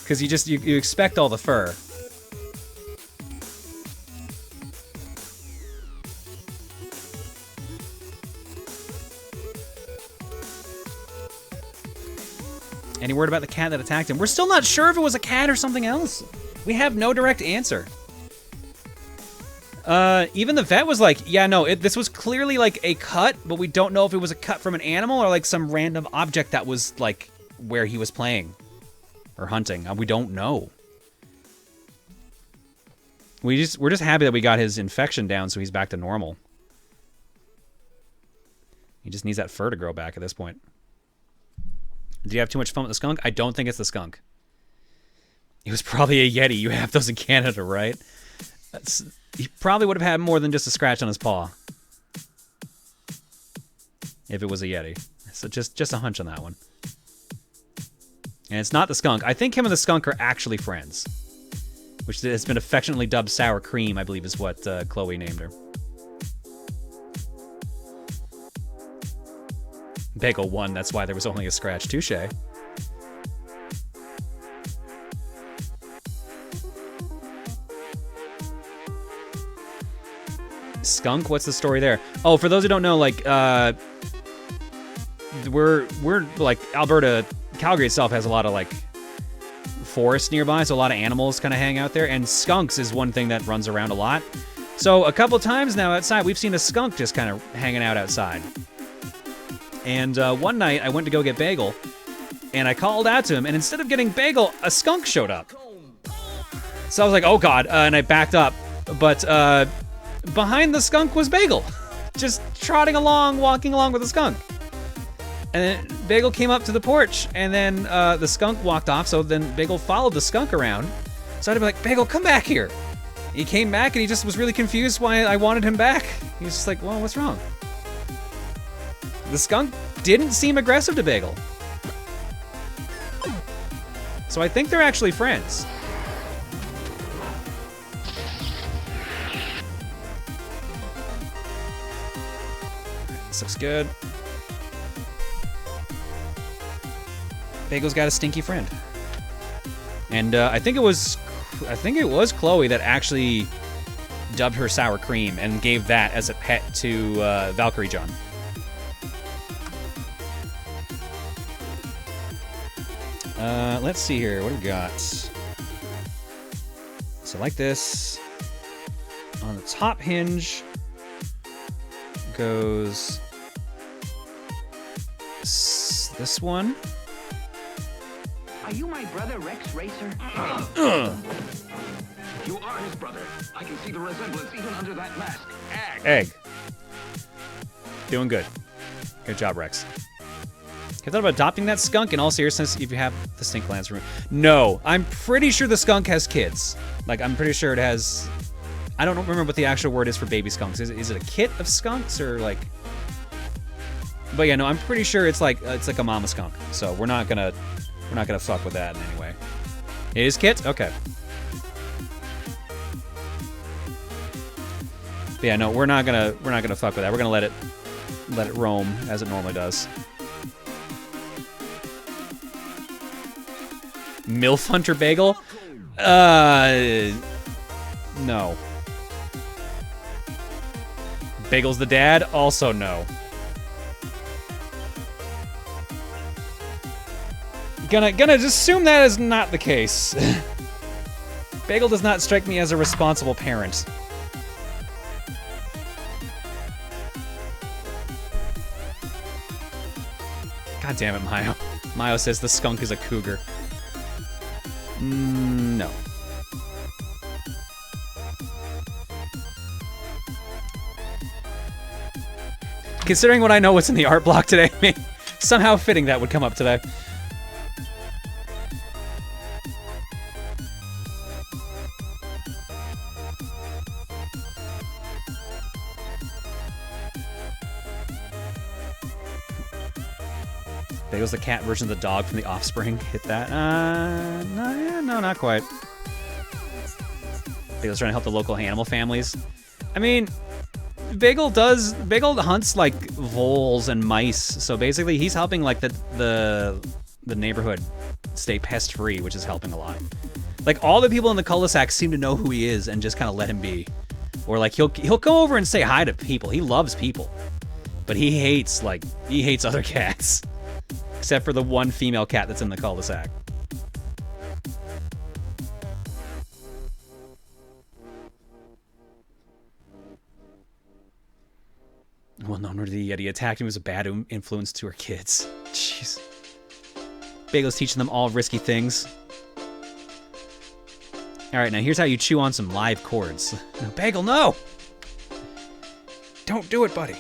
S1: because you expect all the fur. Any word about the cat that attacked him? We're still not sure if it was a cat or something else. We have no direct answer. Even the vet was like, yeah, no, this was clearly like a cut, but we don't know if it was a cut from an animal or like some random object that was like where he was playing or hunting. We don't know. We're just happy that we got his infection down so he's back to normal. He just needs that fur to grow back at this point. Did you have too much fun with the skunk? I don't think it's the skunk. It was probably a Yeti. You have those in Canada, right? He probably would have had more than just a scratch on his paw. If it was a Yeti. So just a hunch on that one. And it's not the skunk. I think him and the skunk are actually friends. Which has been affectionately dubbed Sour Cream, I believe is what Chloe named her. Bagel won, that's why there was only a scratch. Touche. Skunk, what's the story there? Oh, for those who don't know, like, we're like, Alberta, Calgary itself has a lot of, like, forest nearby, so a lot of animals kind of hang out there, and skunks is one thing that runs around a lot. So a couple times now outside, we've seen a skunk just kind of hanging out outside. And one night, I went to go get Bagel, and I called out to him, and instead of getting Bagel, a skunk showed up. So I was like, oh god, and I backed up. But behind the skunk was Bagel, just trotting along, walking along with the skunk. And then Bagel came up to the porch, and then the skunk walked off, so then Bagel followed the skunk around. So I'd be like, Bagel, come back here. He came back, and he just was really confused why I wanted him back. He was just like, well, what's wrong? The skunk didn't seem aggressive to Bagel. So I think they're actually friends. This looks good. Bagel's got a stinky friend. And I think it was Chloe that actually dubbed her Sour Cream and gave that as a pet to Valkyrie John. Let's see here. What do we got? So like this. On the top hinge goes this one.
S2: Are you my brother Rex Racer?
S4: You are his brother. I can see the resemblance even under that mask.
S1: Egg. Doing good. Good job, Rex. Have you thought about adopting that skunk? In all seriousness, if you have the stink glands removed? No, I'm pretty sure the skunk has kids. Like, I'm pretty sure it has... I don't remember what the actual word is for baby skunks. Is it a kit of skunks or like... But yeah, no, I'm pretty sure it's like a mama skunk. So we're not gonna fuck with that in any way. It is kit? Okay. But yeah, no, we're not gonna fuck with that. We're gonna let it roam as it normally does. MILF Hunter Bagel? No. Bagel's the dad? Also no. Gonna just assume that is not the case. Bagel does not strike me as a responsible parent. God damn it, Mayo. Mayo says the skunk is a cougar. No. Considering what I know what's in the art block today, somehow fitting that would come up today. Bagel's the cat version of the dog from The Offspring. Hit that. No, not quite. Bagel's trying to help the local animal families. I mean, Bagel hunts like voles and mice, so basically he's helping like the neighborhood stay pest free, which is helping a lot. Like all the people in the cul-de-sac seem to know who he is and just kind of let him be, or like he'll come over and say hi to people. He loves people, but he hates other cats, except for the one female cat that's in the cul-de-sac. Well, no, nor did he attacked him as a bad influence to her kids. Jeez. Bagel's teaching them all risky things. All right, now here's how you chew on some live cords. No, Bagel, no! Don't do it, buddy.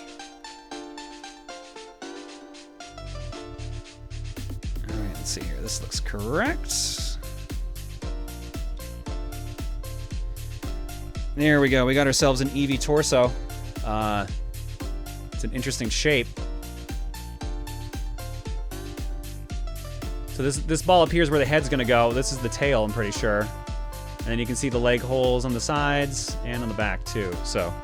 S1: All right, let's see here. This looks correct. There we go. We got ourselves an Eevee torso. It's an interesting shape. So this ball appears where the head's gonna go. This is the tail, I'm pretty sure. And then you can see the leg holes on the sides and on the back too, so.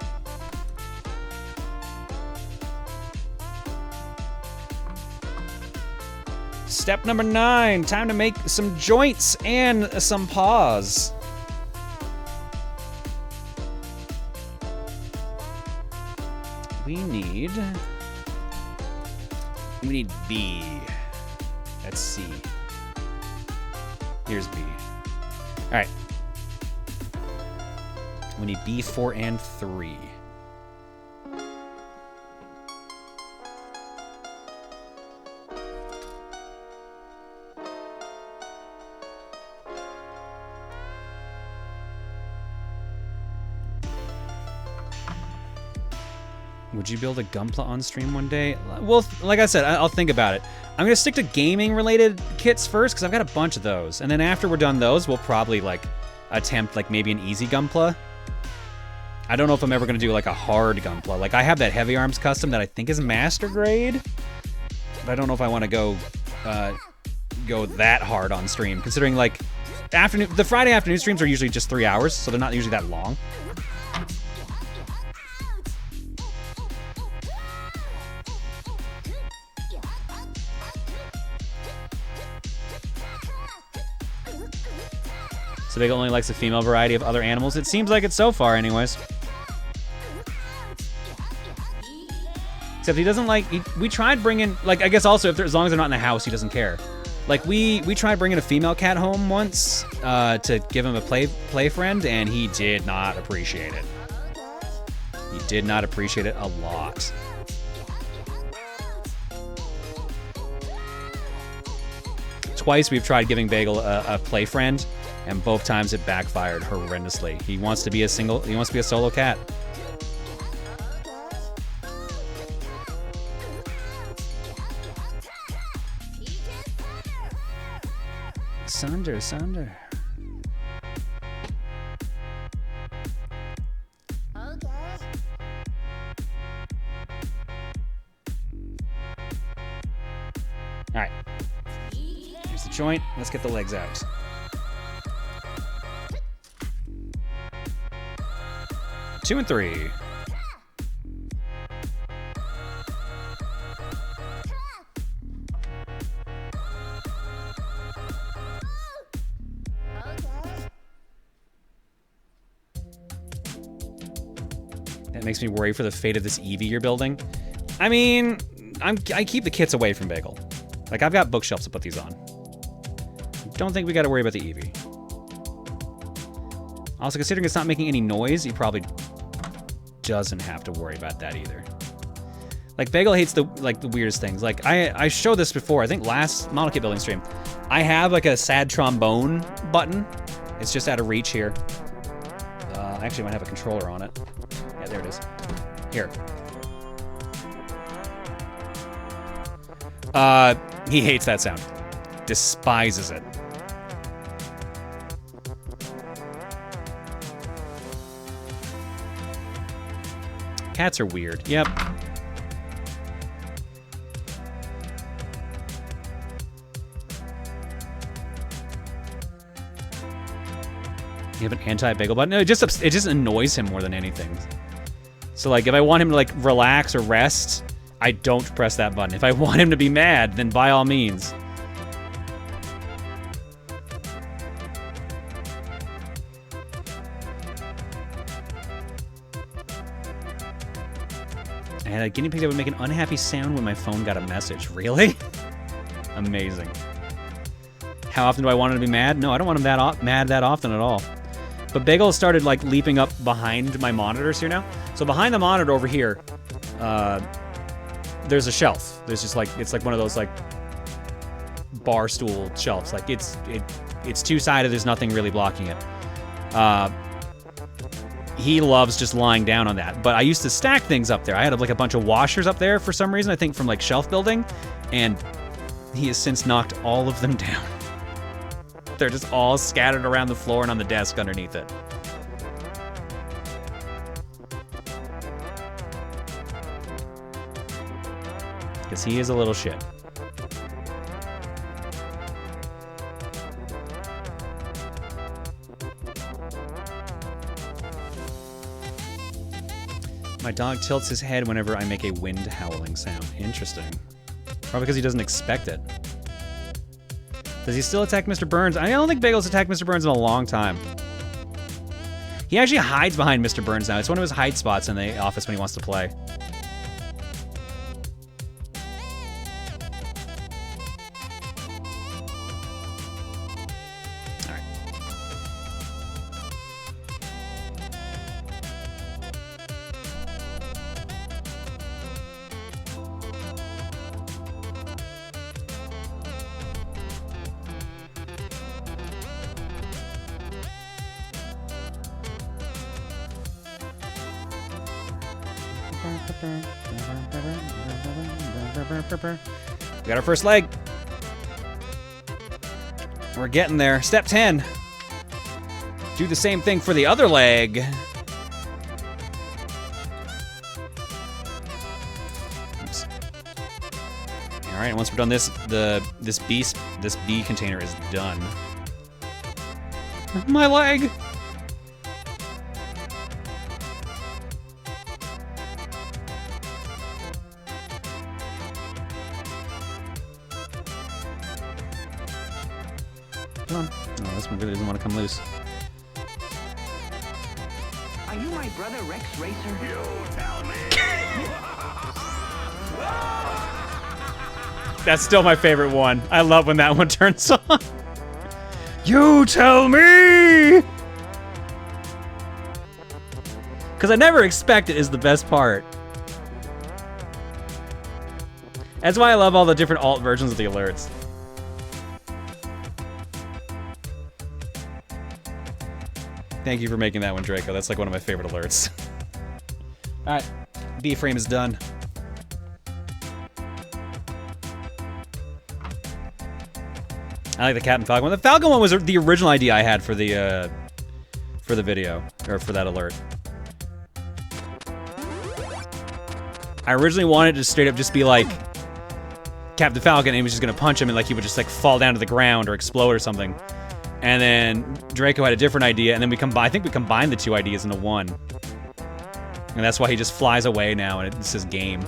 S1: Step number 9, time to make some joints and some paws. We need B. That's C. Here's B. All right. We need B, 4, and 3. Would you build a Gunpla on stream one day? Well, like I said, I'll think about it. I'm gonna stick to gaming-related kits first, because I've got a bunch of those. And then after we're done those, we'll probably, like, attempt, like, maybe an easy Gunpla. I don't know if I'm ever gonna do, like, a hard Gunpla. Like, I have that Heavy Arms custom that I think is master grade, but I don't know if I want to go that hard on stream, considering, like, the Friday afternoon streams are usually just 3 hours, so they're not usually that long. So Bagel only likes a female variety of other animals. It seems like it so far, anyways. Except he doesn't like. We tried bringing, like, I guess also as long as they're not in the house, he doesn't care. Like we tried bringing a female cat home once to give him a play friend, and he did not appreciate it. He did not appreciate it a lot. Twice we've tried giving Bagel a play friend, and both times it backfired horrendously. He wants to be a solo cat. Sunder. All right. Here's the joint. Let's get the legs out. Two and 3. It makes me worry for the fate of this Eevee you're building. I mean, I keep the kits away from Bagel. Like, I've got bookshelves to put these on. Don't think we got to worry about the Eevee. Also, considering it's not making any noise, he probably doesn't have to worry about that either. Like, Bagel hates the weirdest things. Like, I showed this before, I think last model kit building stream. I have like a sad trombone button. It's just out of reach here. I actually might have a controller on it. Yeah, there it is. Here. He hates that sound. Despises it. Cats are weird. Yep. You have an anti-bagel button? No, it just annoys him more than anything. So like, if I want him to like relax or rest, I don't press that button. If I want him to be mad, then by all means. I had a guinea pig that would make an unhappy sound when my phone got a message. Really? Amazing. How often do I want him to be mad? No, I don't want him mad that often at all. But Bagel started like leaping up behind my monitors here now. So behind the monitor over here, there's a shelf. There's just like, it's like one of those like bar stool shelves. Like it's two-sided. There's nothing really blocking it. He loves just lying down on that. But I used to stack things up there. I had like a bunch of washers up there for some reason, I think from like shelf building, and he has since knocked all of them down. They're just all scattered around the floor and on the desk underneath it. Because he is a little shit. My dog tilts his head whenever I make a wind howling sound. Interesting. Probably because he doesn't expect it. Does he still attack Mr. Burns? I don't think Bagel's attacked Mr. Burns in a long time. He actually hides behind Mr. Burns now. It's one of his hide spots in the office when he wants to play. We got our first leg. We're getting there. Step 10. Do the same thing for the other leg. Oops. All right, and once we're done this, this B container is done. My leg. Come on. Oh, this one really doesn't want to come loose.
S2: Are you my brother Rex Racer?
S4: You tell me.
S1: That's still my favorite one. I love when that one turns on. You tell me! Because I never expect it is the best part. That's why I love all the different alt versions of the alerts. Thank you for making that one, Draco. That's like one of my favorite alerts. Alright, B-frame is done. I like the Cat and Falcon one. The Falcon one was the original idea I had for the video, or for that alert. I originally wanted to straight up just be like Captain Falcon, and he was just gonna punch him, and like he would just like fall down to the ground or explode or something. And then Draco had a different idea, and then I think we combined the two ideas into one. And that's why he just flies away now, and it's his game.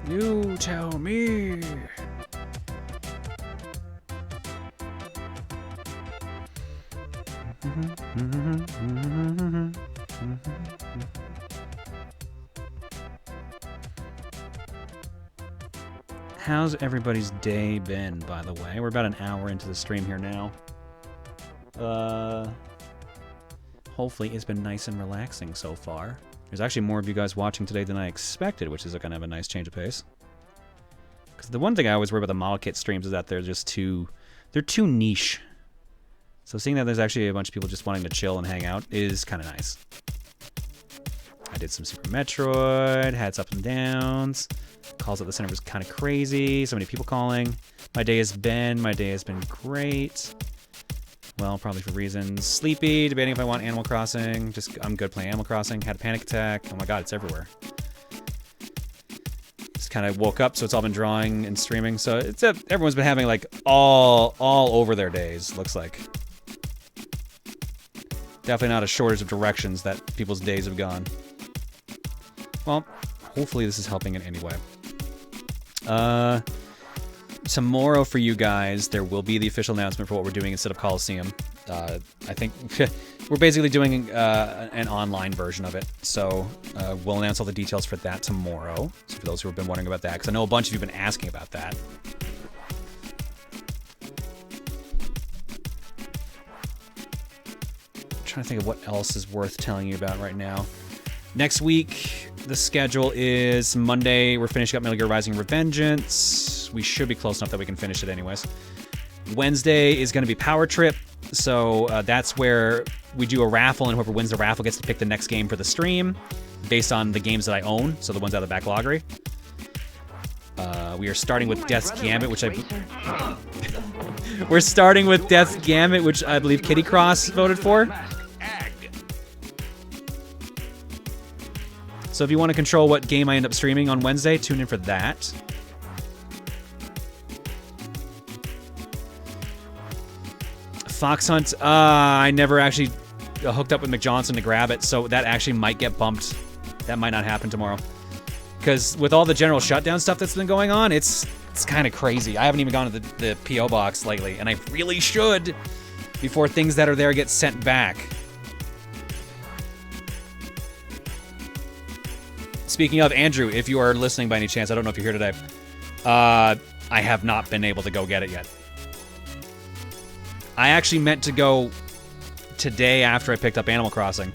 S1: You tell me. How's everybody's day been, by the way? We're about an hour into the stream here now. Hopefully it's been nice and relaxing so far. There's actually more of you guys watching today than I expected, which is kind of a nice change of pace. Because the one thing I always worry about the model kit streams is that they're just too niche. So seeing that there's actually a bunch of people just wanting to chill and hang out is kind of nice. I did some Super Metroid, had its ups and downs. Calls at the center was kind of crazy. So many people calling. My day has been great. Well, probably for reasons. Sleepy, debating if I want Animal Crossing. I'm good playing Animal Crossing. Had a panic attack. Oh my god, it's everywhere. Just kind of woke up, so it's all been drawing and streaming. So it's everyone's been having like all over their days, looks like. Definitely not a shortage of directions that people's days have gone. Well, hopefully this is helping in any way. Tomorrow for you guys, there will be the official announcement for what we're doing instead of Coliseum. I think we're basically doing an online version of it. So we'll announce all the details for that tomorrow. So for those who have been wondering about that, because I know a bunch of you have been asking about that. I'm trying to think of what else is worth telling you about right now. Next week, the schedule is Monday, we're finishing up Metal Gear Rising Revengeance. We should be close enough that we can finish it anyways. Wednesday is going to be Power Trip, so that's where we do a raffle, and whoever wins the raffle gets to pick the next game for the stream, based on the games that I own, so the ones out of the backloggery. We are starting with Death's Gambit, which we're starting with Death's Gambit, which I believe Kitty Cross voted for. So if you want to control what game I end up streaming on Wednesday, tune in for that. Fox Hunt, I never actually hooked up with McJohnson to grab it, so that actually might get bumped. That might not happen tomorrow. Because with all the general shutdown stuff that's been going on, it's kind of crazy. I haven't even gone to the P.O. box lately, and I really should before things that are there get sent back. Speaking of, Andrew, if you are listening by any chance, I don't know if you're here today, I have not been able to go get it yet. I actually meant to go today after I picked up Animal Crossing,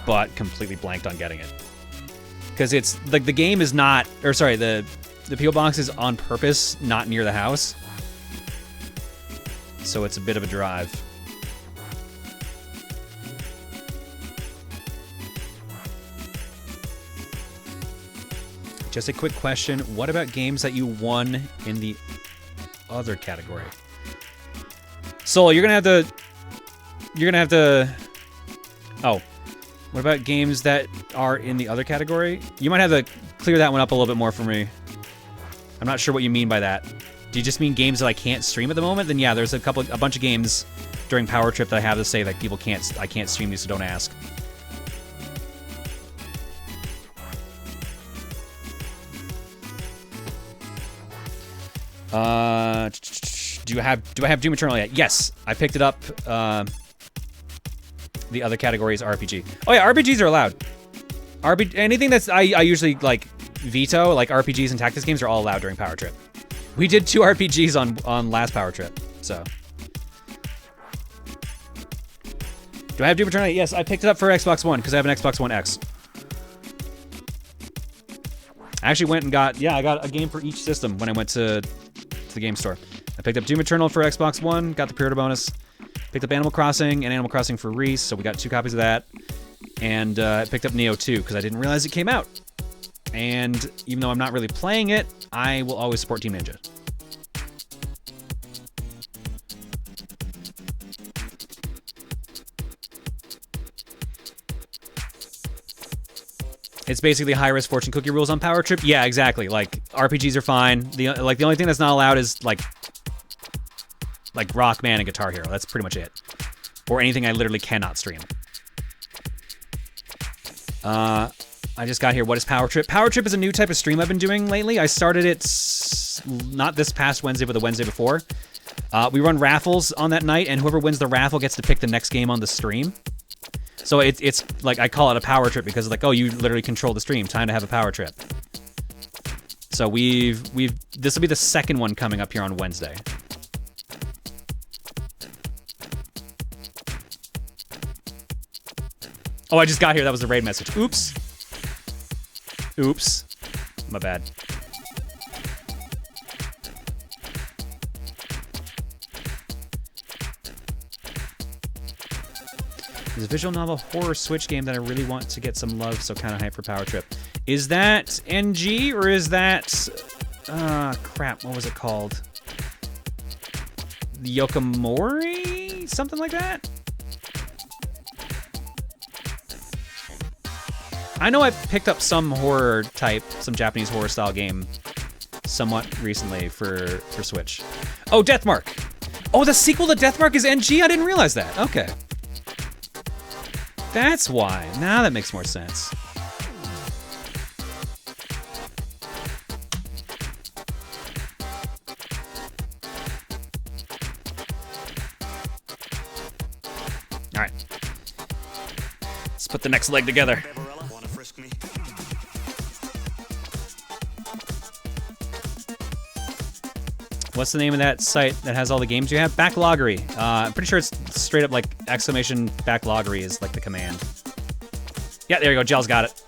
S1: but completely blanked on getting it. Because it's, like, the game is not, or sorry, the P.O. box is on purpose not near the house. So it's a bit of a drive. Just a quick question. What about games that you won in the other category? Soul, you're gonna have to... Oh. What about games that are in the other category? You might have to clear that one up a little bit more for me. I'm not sure what you mean by that. Do you just mean games that I can't stream at the moment? Then yeah, there's a bunch of games during Power Trip that I have to say that people I can't stream these, so don't ask. Do I have Doom Eternal yet? Yes, I picked it up. The other category is RPG. Oh yeah, RPGs are allowed. Anything that's I usually like veto, like RPGs and tactics games, are all allowed during Power Trip. We did 2 RPGs on last Power Trip, so. Do I have Doom Eternal? Yes, I picked it up for Xbox One because I have an Xbox One X. I actually went and got I got a game for each system when I went to the game store. I picked up Doom Eternal for Xbox One, got the pre-order bonus. Picked up Animal Crossing and Animal Crossing for Reese, so we got 2 copies of that. And I picked up Neo 2 because I didn't realize it came out. And even though I'm not really playing it, I will always support Team Ninja. It's basically high-risk fortune cookie rules on Power Trip. Yeah, exactly. Like, RPGs are fine. The only thing that's not allowed is like Rockman and Guitar Hero. That's pretty much it. Or anything I literally cannot stream. I just got here. What is Power Trip? Power Trip is a new type of stream I've been doing lately. I started it not this past Wednesday, but the Wednesday before. We run raffles on that night, and whoever wins the raffle gets to pick the next game on the stream. So it's like, I call it a power trip because it's like, oh, you literally control the stream. Time to have a power trip. So this will be the second one coming up here on Wednesday. Oh, I just got here. That was the raid message. Oops. Oops. My bad. There's a visual novel horror Switch game that I really want to get some love, so kind of hype for Power Trip. Is that NG or is that... crap, what was it called? Yokomori? Something like that? I know I picked up some horror type, some Japanese horror style game somewhat recently for Switch. Oh, Deathmark! Oh, the sequel to Deathmark is NG? I didn't realize that. Okay. That's why. Now that makes more sense. All right. Let's put the next leg together. What's the name of that site that has all the games you have? Backloggery. I'm pretty sure it's straight up like exclamation backloggery is like the command. Yeah, there you go. Gel's got it.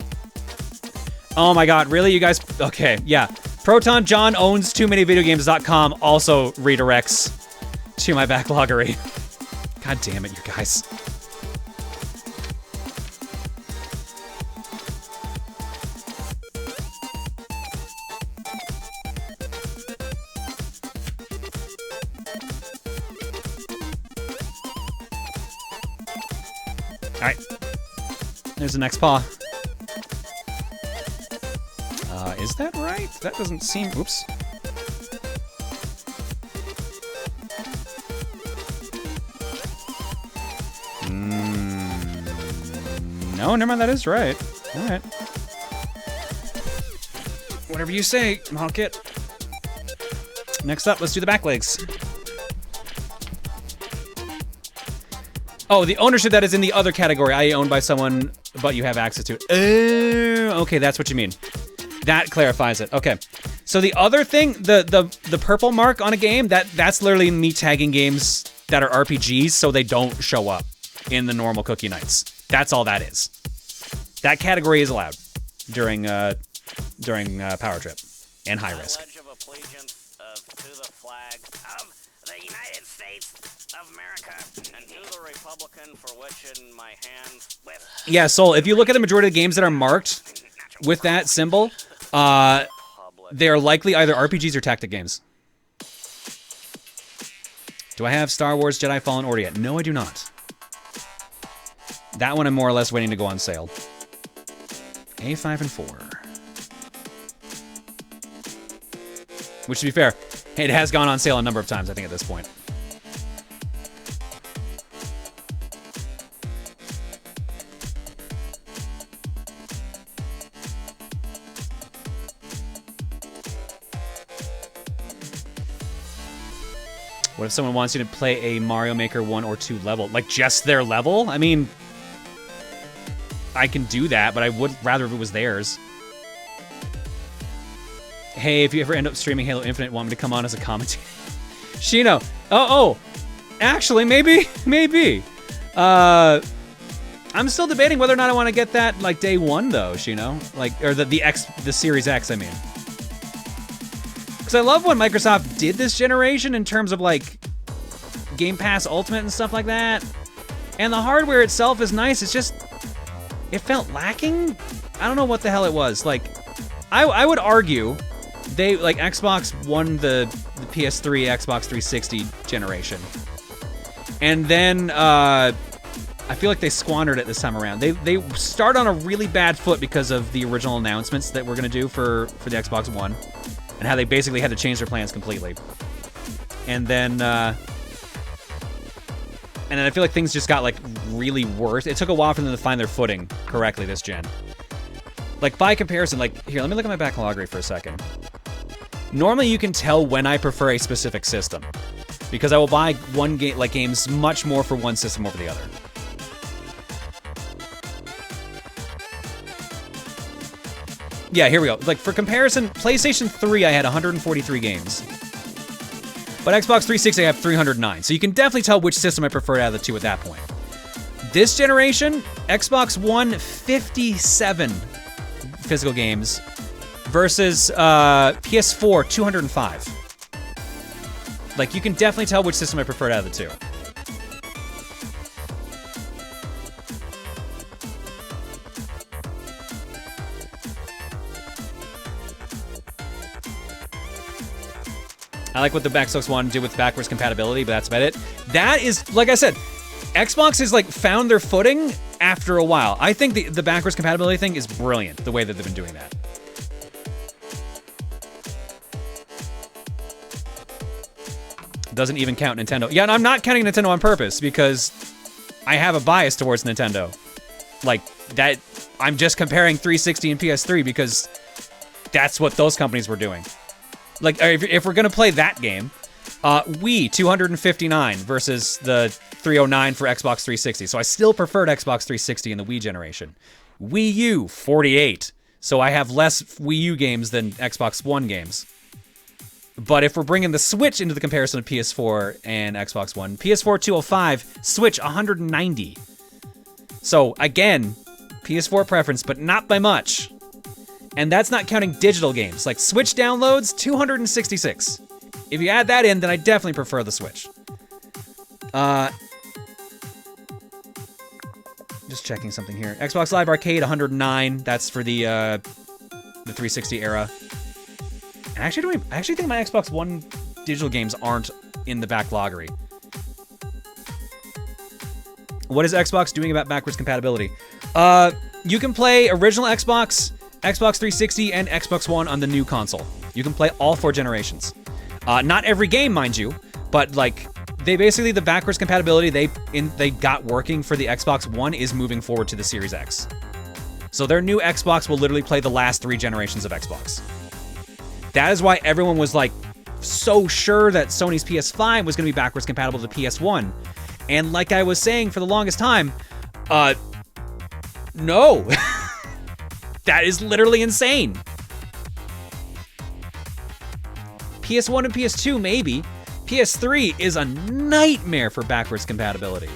S1: Oh my god, really? You guys? Okay, yeah. Proton John owns too many videogames.com also redirects to my backloggery. God damn it, you guys. Alright. There's the next paw. Is that right? That doesn't seem... Oops. No, never mind, that is right. Alright. Whatever you say, Malkit. Next up, let's do the back legs. Oh, the ownership that is in the other category, i.e. owned by someone, but you have access to it. Okay, that's what you mean. That clarifies it. Okay. So the other thing, the purple mark on a game, that's literally me tagging games that are RPGs so they don't show up in the normal cookie nights. That's all that is. That category is allowed during Power Trip and High Risk.
S5: Pledge of allegiance to the flag of the United States of America and to the Republican for which in my hands with...
S1: Yeah, Soul, if you look at the majority of the games that are marked with that symbol, they're likely either RPGs or tactic games. Do I have Star Wars Jedi Fallen Order yet? No, I do not. That one I'm more or less waiting to go on sale. A5 and 4. Which, to be fair, it has gone on sale a number of times, I think, at this point. What if someone wants you to play a Mario Maker 1 or 2 level? Like, just their level? I mean, I can do that, but I would rather if it was theirs. Hey, if you ever end up streaming Halo Infinite, want me to come on as a commentator? Shino. Oh. Actually, maybe. I'm still debating whether or not I want to get that, like, day one, though, Shino. Like, or the Series X, I mean. Because I love what Microsoft did this generation in terms of, like, Game Pass Ultimate and stuff like that. And the hardware itself is nice. It's just... it felt lacking? I don't know what the hell it was. Like, I would argue they, like, Xbox won the PS3, Xbox 360 generation. And then, I feel like they squandered it this time around. They start on a really bad foot because of the original announcements that we're going to do for the Xbox One. And how they basically had to change their plans completely. And then I feel like things just got, like, really worse. It took a while for them to find their footing correctly this gen. Like, by comparison, like, here, let me look at my backlog rate for a second. Normally, you can tell when I prefer a specific system, because I will buy games much more for one system over the other. Yeah, here we go. Like, for comparison, PlayStation 3, I had 143 games. But Xbox 360, I have 309. So you can definitely tell which system I preferred out of the two at that point. This generation, Xbox One, 57 physical games versus PS4, 205. Like, you can definitely tell which system I preferred out of the two. I like what the Xbox One did with backwards compatibility, but that's about it. That is, like I said, Xbox has like found their footing after a while. I think the backwards compatibility thing is brilliant, the way that they've been doing that. Doesn't even count Nintendo. Yeah, and I'm not counting Nintendo on purpose because I have a bias towards Nintendo. Like, that, I'm just comparing 360 and PS3 because that's what those companies were doing. Like, if we're gonna play that game, Wii 259 versus the 309 for Xbox 360. So I still preferred Xbox 360 in the Wii generation. Wii U 48. So I have less Wii U games than Xbox One games. But if we're bringing the Switch into the comparison of PS4 and Xbox One, PS4 205, Switch 190. So again, PS4 preference, but not by much. And that's not counting digital games. Like Switch downloads, 266. If you add that in, then I definitely prefer the Switch. Just checking something here. Xbox Live Arcade, 109. That's for the 360 era. And actually, I actually think my Xbox One digital games aren't in the backloggery. What is Xbox doing about backwards compatibility? You can play original Xbox, Xbox 360, and Xbox One on the new console. You can play all 4 generations. Not every game, mind you, but like they basically, the backwards compatibility they got working for the Xbox One is moving forward to the Series X. So their new Xbox will literally play the last 3 generations of Xbox. That is why everyone was like so sure that Sony's PS5 was going to be backwards compatible to PS1. And like I was saying for the longest time, no. That is literally insane. PS1 and PS2, maybe. PS3 is a nightmare for backwards compatibility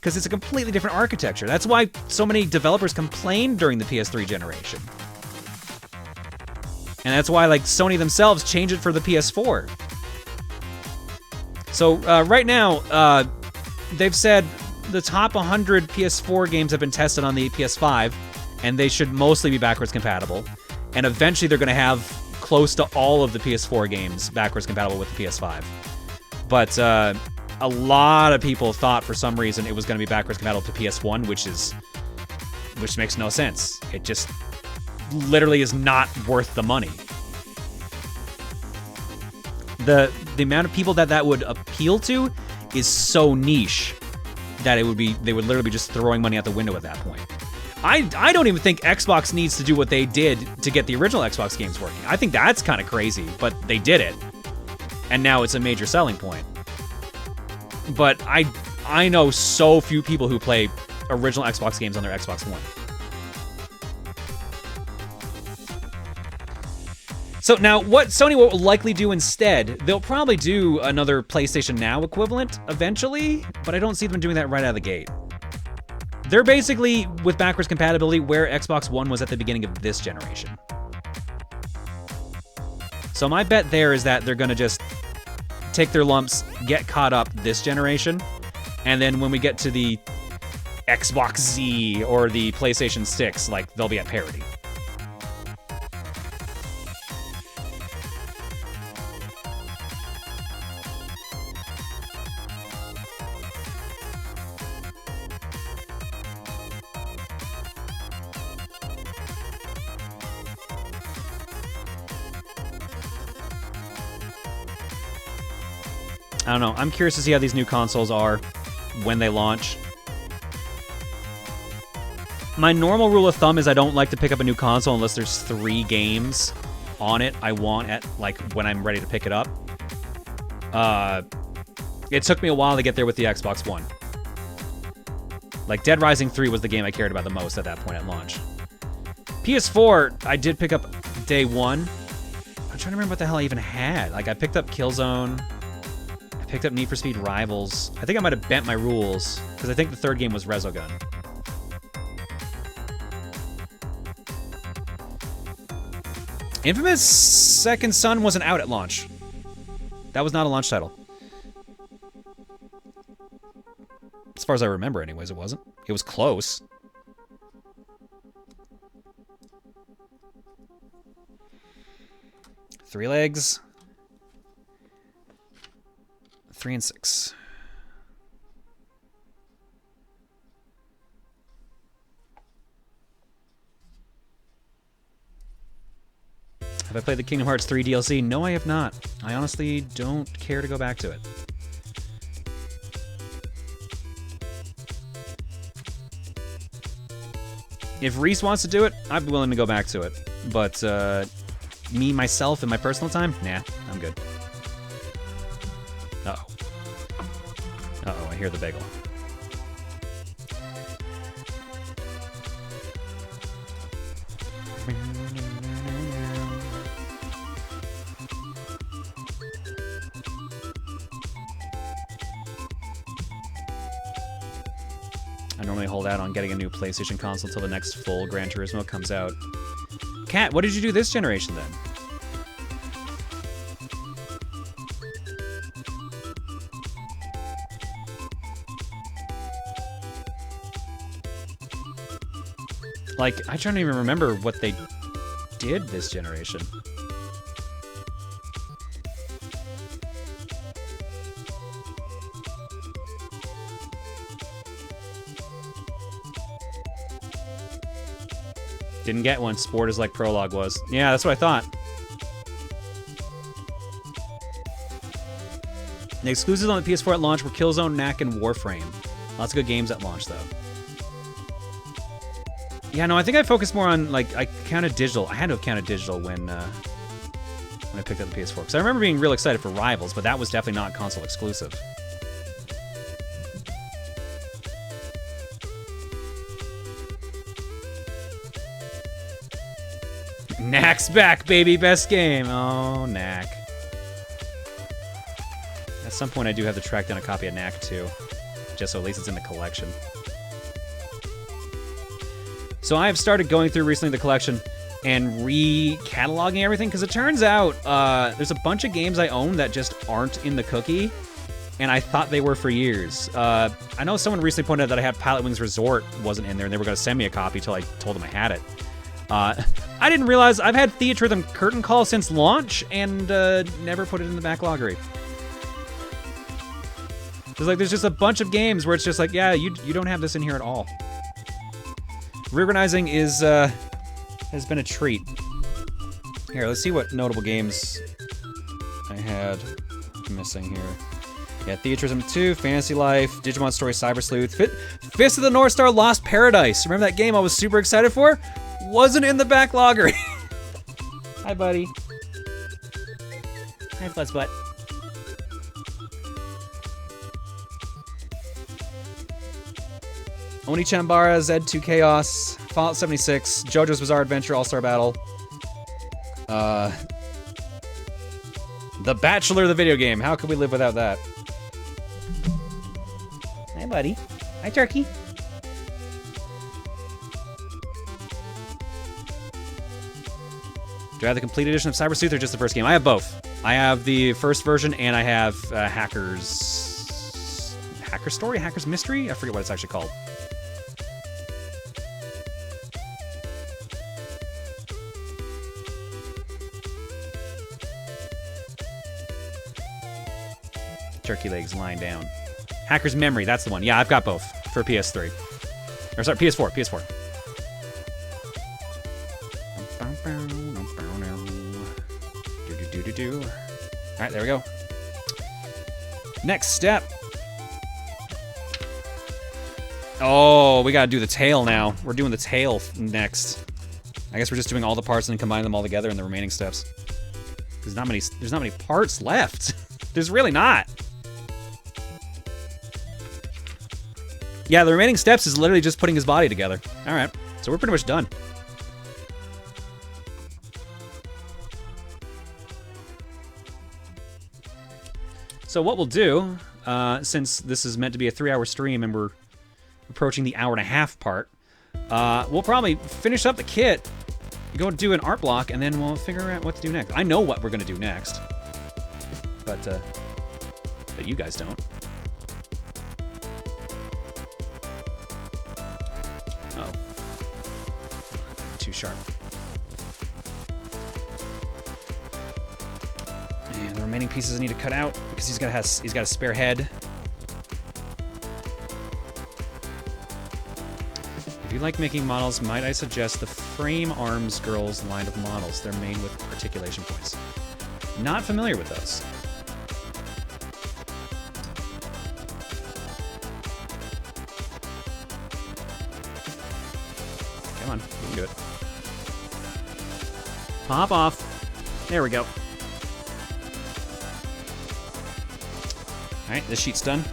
S1: because it's a completely different architecture. That's why so many developers complained during the PS3 generation. And that's why, like, Sony themselves changed it for the PS4. So, right now, they've said the top 100 PS4 games have been tested on the PS5, and they should mostly be backwards compatible. And eventually they're going to have close to all of the PS4 games backwards compatible with the PS5. But a lot of people thought for some reason it was going to be backwards compatible to PS1, which makes no sense. It just literally is not worth the money. The amount of people that would appeal to is so niche that they would literally be just throwing money out the window at that point. I don't even think Xbox needs to do what they did to get the original Xbox games working. I think that's kind of crazy, but they did it. And now it's a major selling point. But I know so few people who play original Xbox games on their Xbox One. So now, what Sony will likely do instead, they'll probably do another PlayStation Now equivalent eventually, but I don't see them doing that right out of the gate. They're basically, with backwards compatibility, where Xbox One was at the beginning of this generation. So my bet there is that they're going to just take their lumps, get caught up this generation, and then when we get to the Xbox Z or the PlayStation 6, like, they'll be at parity. I don't know. I'm curious to see how these new consoles are when they launch. my normal rule of thumb is I don't like to pick up a new console unless there's 3 games on it I want at like when I'm ready to pick it up. It took me a while to get there with the Xbox One. Like Dead Rising 3 was the game I cared about the most at that point at launch. PS4, I did pick up day 1. I'm trying to remember what the hell I even had. Like I picked up Killzone. I picked up Need for Speed Rivals. I think I might have bent my rules because I think the 3rd game was Resogun. Infamous Second Son wasn't out at launch. That was not a launch title. As far as I remember, anyways, it wasn't. It was close. Three legs. 3 and 6. Have I played the Kingdom Hearts 3 DLC? No, I have not. I honestly don't care to go back to it. If Reese wants to do it, I'd be willing to go back to it. But me, myself, in my personal time, nah, I'm good. Uh-oh. Uh-oh, I hear the bagel. I normally hold out on getting a new PlayStation console until the next full Gran Turismo comes out. Kat, what did you do this generation then? Like, I don't even remember what they did this generation. Didn't get one. Sport is like Prologue was. Yeah, that's what I thought. The exclusives on the PS4 at launch were Killzone, Knack, and Warframe. Lots of good games at launch, though. Yeah, no, I think I focused more on, like, I counted digital. I had to have counted digital when I picked up the PS4. Because I remember being real excited for Rivals, but that was definitely not console exclusive. Knack's back, baby. Best game. Oh, Knack. At some point, I do have to track down a copy of Knack, too. Just so at least it's in the collection. So I have started going through recently the collection and re-cataloging everything, because it turns out there's a bunch of games I own that just aren't in the cookie, and I thought they were for years. I know someone recently pointed out that I had Pilot Wings Resort wasn't in there, and they were going to send me a copy until I told them I had it. I didn't realize I've had Theatrhythm Curtain Call since launch and never put it in the backloggery. There's just a bunch of games where it's just like, yeah, you don't have this in here at all. Reorganizing is has been a treat. Here, let's see what notable games I had missing here. Yeah, Theatrhythm 2, Fantasy Life, Digimon Story Cyber Sleuth, Fist of the North Star Lost Paradise. Remember that game I was super excited for? Wasn't in the backloggery. Hi, buddy. Hi, Fuzzbutt. Oni Chambara, Z2 Chaos, Fallout 76, JoJo's Bizarre Adventure All-Star Battle. The Bachelor, the video game. How could we live without that? Hi, buddy. Hi, Turkey. Do I have the complete edition of Cyber Sleuth or just the first game? I have both. I have the first version and I have Hacker's Story? Hacker's Mystery? I forget what it's actually called. Turkey legs lying down. Hacker's Memory, that's the one. Yeah, I've got both for PS3. Or sorry, PS4. All right, there we go. Next step. Oh, we gotta do the tail now. We're doing the tail next. I guess we're just doing all the parts and then combining them all together in the remaining steps. There's not many parts left. There's really not. Yeah, the remaining steps is literally just putting his body together. All right, so we're pretty much done. So what we'll do, since this is meant to be a 3-hour stream and we're approaching the hour-and-a-half part, we'll probably finish up the kit, go do an art block, and then we'll figure out what to do next. I know what we're going to do next, but you guys don't. Oh. Too sharp. And the remaining pieces I need to cut out because he's got a spare head. If you like making models, might I suggest the Frame Arms Girls line of models? They're made with articulation points. Not familiar with those. Come on, you can do it. Pop off. There we go. Alright, this sheet's done.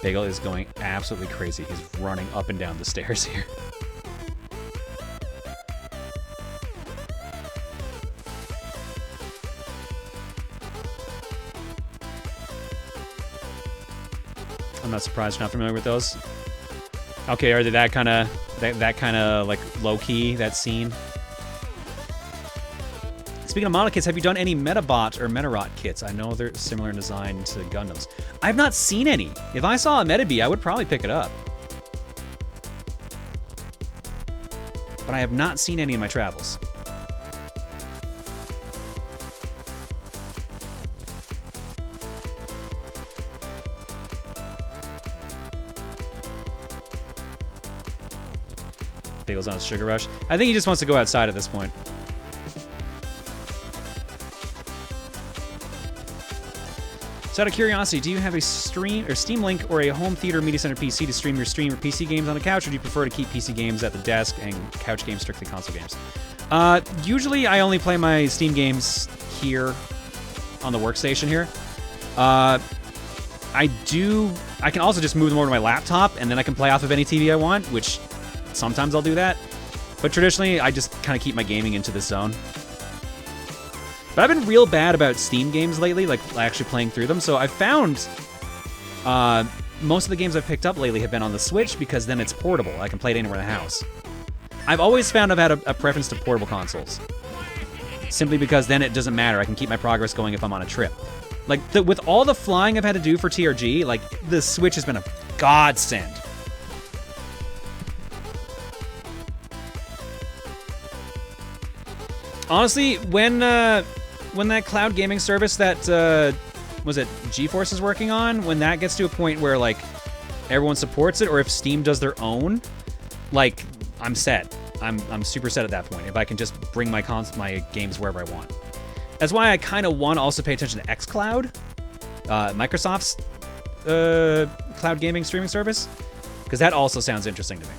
S1: Bagel is going absolutely crazy. He's running up and down the stairs here. I'm not surprised you're not familiar with those. Okay, are they that kind of like low key, that scene? Speaking of model kits, have you done any Metabot or Metarot kits? I know they're similar in design to Gundams. I've not seen any. If I saw a Metabee, I would probably pick it up. But I have not seen any in my travels. Bagel's on a sugar rush. I think he just wants to go outside at this point. So out of curiosity, do you have a Steam Link or a home theater media center PC to stream your stream or PC games on the couch, or do you prefer to keep PC games at the desk and couch games strictly console games? Usually I only play my Steam games here on the workstation here. I can also just move them over to my laptop and then I can play off of any TV I want, which sometimes I'll do that. But traditionally, I just kind of keep my gaming into this zone. But I've been real bad about Steam games lately, like actually playing through them. So I've found most of the games I've picked up lately have been on the Switch because then it's portable. I can play it anywhere in the house. I've always found I've had a preference to portable consoles. Simply because then it doesn't matter. I can keep my progress going if I'm on a trip. Like, with all the flying I've had to do for TRG, like, the Switch has been a godsend. Honestly, when that cloud gaming service that, was it GeForce is working on, when that gets to a point where, like, everyone supports it, or if Steam does their own, like, I'm set. I'm super set at that point, if I can just bring my games wherever I want. That's why I kind of want to also pay attention to xCloud, Microsoft's cloud gaming streaming service, because that also sounds interesting to me.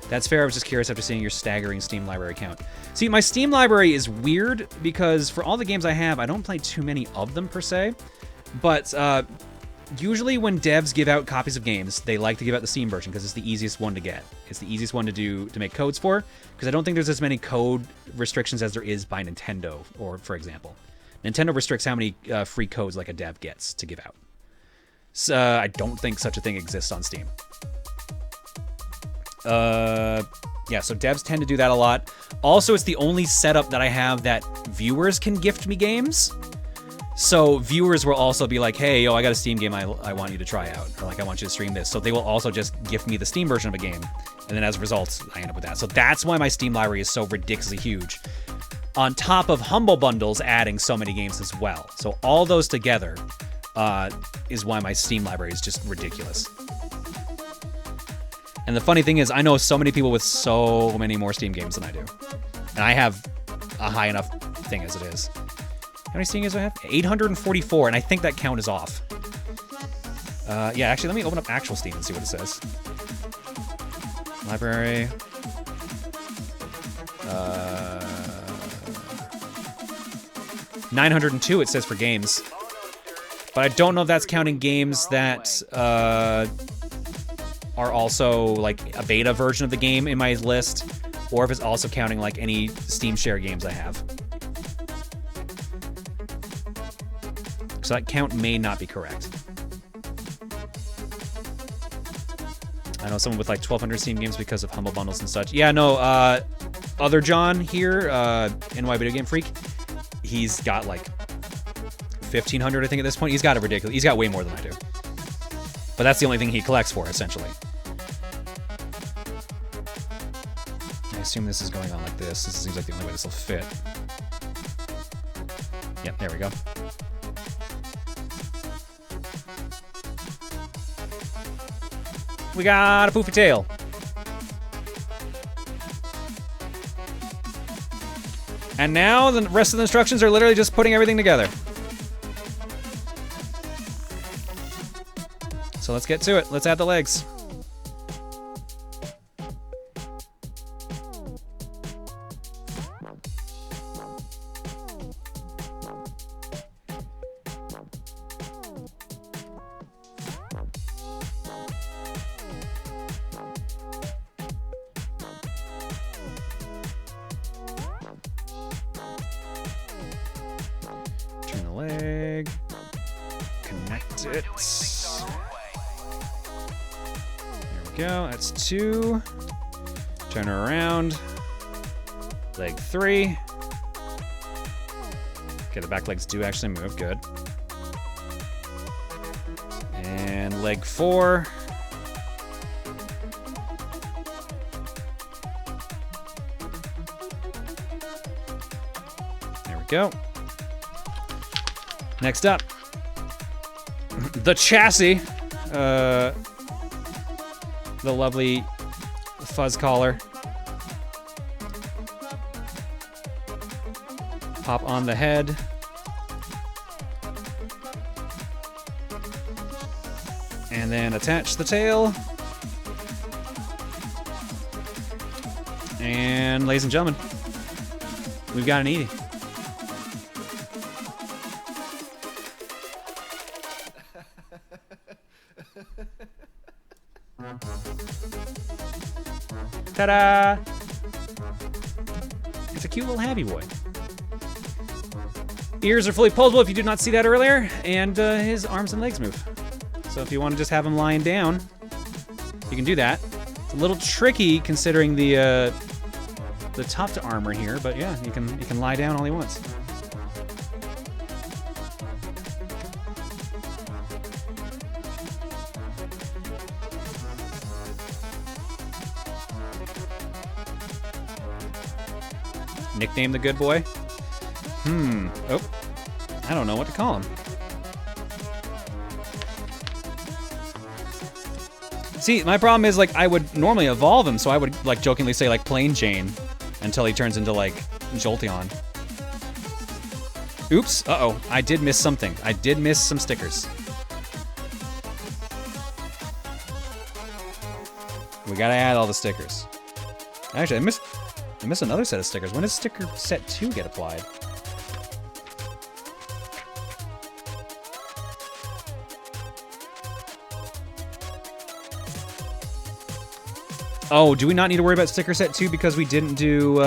S1: That's fair. I was just curious after seeing your staggering Steam library count. See, my Steam library is weird because for all the games I have, I don't play too many of them per se. But usually when devs give out copies of games, they like to give out the Steam version because it's the easiest one to get. It's the easiest one to make codes for, because I don't think there's as many code restrictions as there is by Nintendo, or for example. Nintendo restricts how many free codes like a dev gets to give out. So I don't think such a thing exists on Steam. Yeah, so devs tend to do that a lot. Also, it's the only setup that I have that viewers can gift me games. So viewers will also be like, hey, yo, I got a Steam game I want you to try out. Or like, I want you to stream this. So they will also just gift me the Steam version of a game. And then as a result, I end up with that. So that's why my Steam library is so ridiculously huge. On top of Humble Bundles adding so many games as well. So all those together is why my Steam library is just ridiculous. And the funny thing is, I know so many people with so many more Steam games than I do. And I have a high enough thing as it is. How many Steam games do I have? 844, and I think that count is off. Yeah, actually, let me open up actual Steam and see what it says. Library. 902 it says for games. But I don't know if that's counting games that are also like a beta version of the game in my list, or if it's also counting like any Steam Share games I have. So that count may not be correct. I know someone with like 1,200 Steam games because of Humble Bundles and such. Yeah, no, other John here, NY Video Game Freak, he's got like 1,500, I think, at this point. He's got a ridiculous. He's got way more than I do. But that's the only thing he collects for, essentially. I assume this is going on like this. This seems like the only way this will fit. Yep, there we go. We got a poofy tail. And now the rest of the instructions are literally just putting everything together. So let's get to it. Let's add the legs. Turn the leg. Connect it. Go. That's 2. Turn her around. Leg 3. Okay, the back legs do actually move. Good. And leg 4. There we go. Next up, the chassis. The lovely fuzz collar. Pop on the head. And then attach the tail. And ladies and gentlemen, we've got an Eevee. Ta-da! It's a cute little happy boy. Ears are fully pullable if you did not see that earlier, and his arms and legs move. So if you want to just have him lying down, you can do that. It's a little tricky considering the tuft armor here, but yeah, he can lie down all he wants. Nickname the good boy? Oh, I don't know what to call him. See, my problem is, like, I would normally evolve him, so I would, like, jokingly say, like, Plain Jane until he turns into, like, Jolteon. Oops, uh-oh, I did miss something. I did miss some stickers. We gotta add all the stickers. Actually, I missed another set of stickers. When does sticker set 2 get applied? Oh, do we not need to worry about sticker set 2 because we didn't do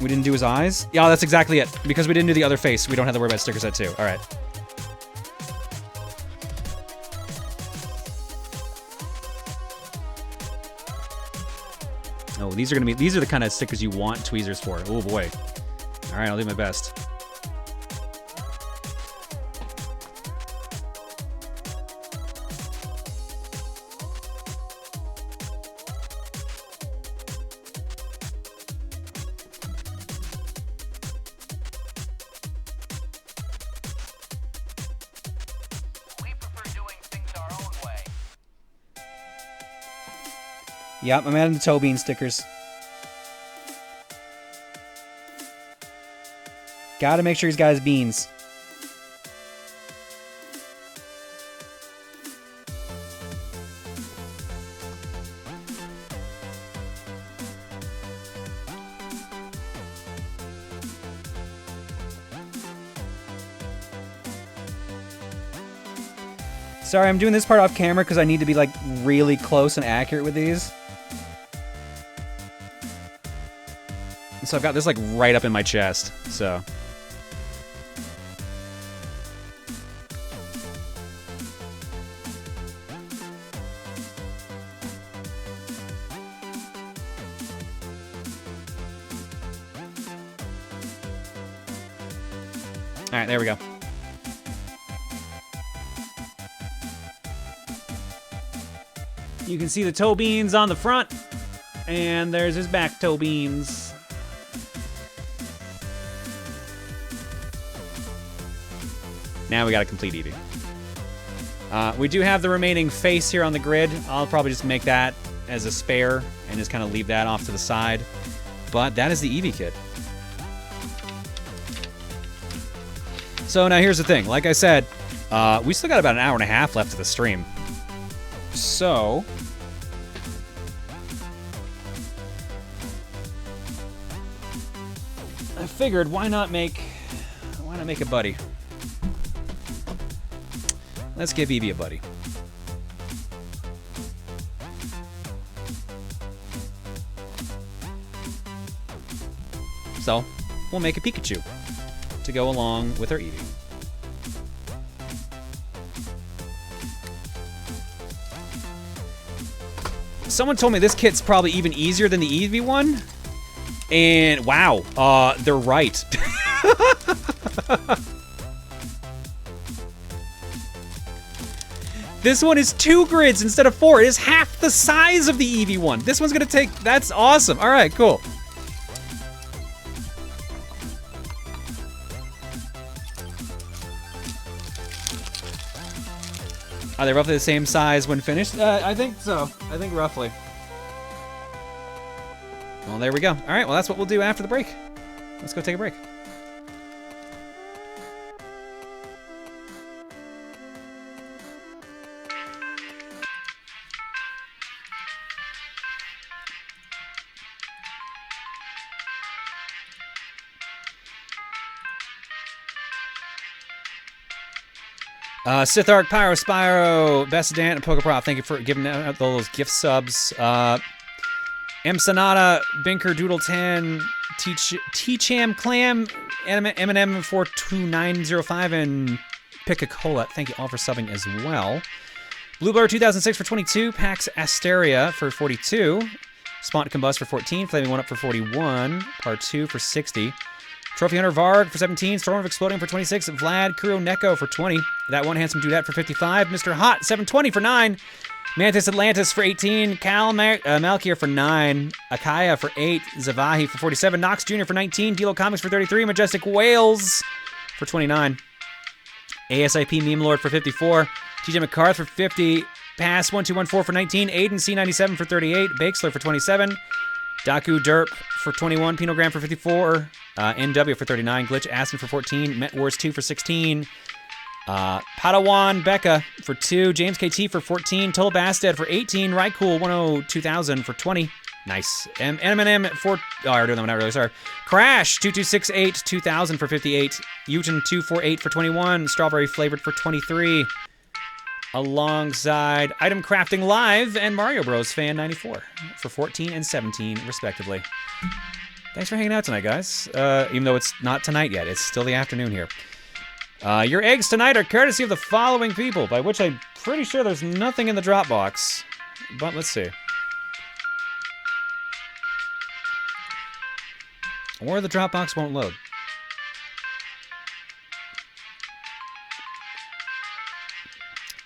S1: his eyes? Yeah, that's exactly it. Because we didn't do the other face, we don't have to worry about sticker set 2. All right. Oh, these are the kind of stickers you want tweezers for. Oh boy. All right, I'll do my best. Yep, I'm adding the toe bean stickers. Gotta make sure he's got his beans. Sorry, I'm doing this part off camera because I need to be like really close and accurate with these. So I've got this like right up in my chest, so. All right, there we go. You can see the toe beans on the front, and there's his back toe beans. Now we got a complete Eevee. We do have the remaining face here on the grid. I'll probably just make that as a spare and just kind of leave that off to the side. But that is the Eevee kit. So now here's the thing. Like I said, we still got about an hour and a half left of the stream. So I figured why not make a buddy? Let's give Eevee a buddy. So we'll make a Pikachu to go along with our Eevee. Someone told me this kit's probably even easier than the Eevee one. And wow, they're right. This one is 2 grids instead of 4. It is half the size of the Eevee one. This one's gonna take, that's awesome. All right, cool. Are they roughly the same size when finished? I think so. I think roughly. Well, there we go. All right, well, that's what we'll do after the break. Let's go take a break. Sith Arc, Pyro, Spyro, Bessident, and Pokeprop, thank you for giving out those gift subs. M. Sonata, Binker, Doodle 10, T-Cham Clam, Eminem 42905, and Pica-Cola. Thank you all for subbing as well. Blueblur 2006 for 22, Pax Asteria for 42, Spont Combust for 14, Flaming One Up for 41, Part 2 for 60. Trophy Hunter Varg for 17, Storm of Exploding for 26, Vlad Kuro Neko for 20, That One Handsome Dudette for 55, Mr. Hot 720 for 9, Mantis Atlantis for 18, Cal Malkier for 9, Akaya for 8, Zavahi for 47, Nox Jr. for 19, Dilo Comics for 33, Majestic Whales for 29, ASIP Meme Lord for 54, TJ McCarth for 50, Pass 1214 for 19, Aiden C97 for 38, Bakesler for 27, Daku Derp for 21, Pinogram for 54, NW for 39, Glitch Aston for 14, Met Wars 2 for 16, Padawan Becca for 2, James KT for 14, Total Bastet for 18, Rycool 102,000 for 20, nice, M for, oh, I already doing that one, not really, sorry, Crash 2268, 2,000 for 58, Uten 248 for 21, Strawberry Flavored for 23, alongside Item Crafting Live and Mario Bros. Fan 94 for 14 and 17, respectively. Thanks for hanging out tonight, guys. Even though it's not tonight yet, it's still the afternoon here. Your eggs tonight are courtesy of the following people, by which I'm pretty sure there's nothing in the Dropbox. But let's see. Or the Dropbox won't load.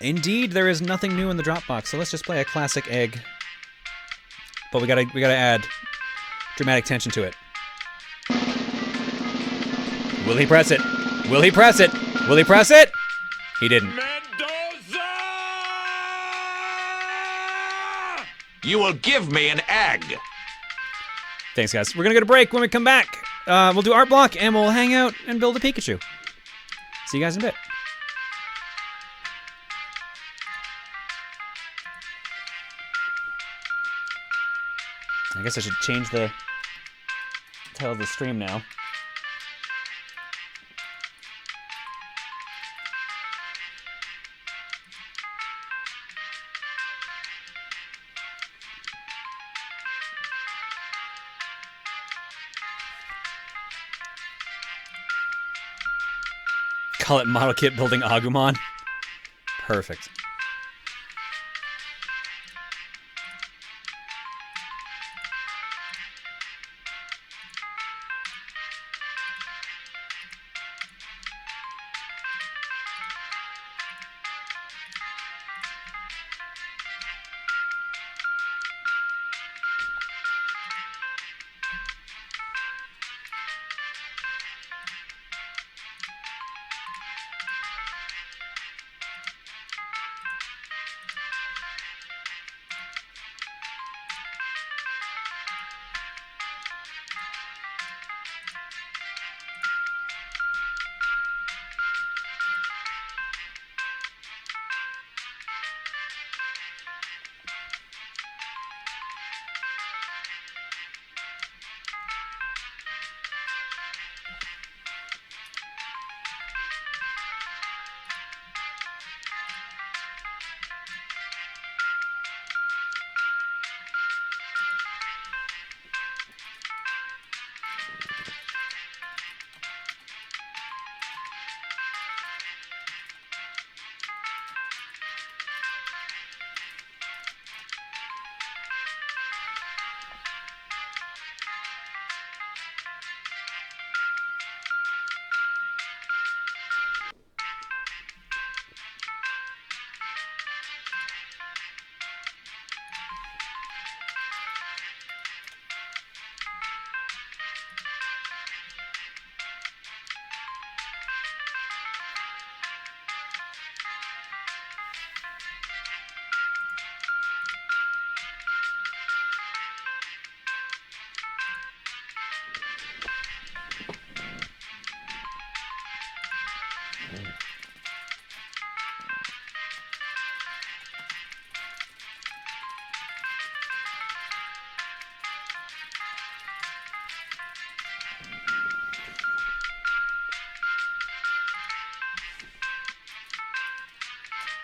S1: Indeed, there is nothing new in the Dropbox, so let's just play a classic egg. But we gotta add dramatic tension to it. Will he press it? Will he press it? Will he press it? He didn't.
S3: Mendoza! you will give me an egg.
S1: Thanks, guys. We're gonna go to break. When we come back, we'll do art block and we'll hang out and build a Pikachu. See you guys in a bit. I guess I should change the title of the stream now. Call it Model Kit Building Agumon. Perfect.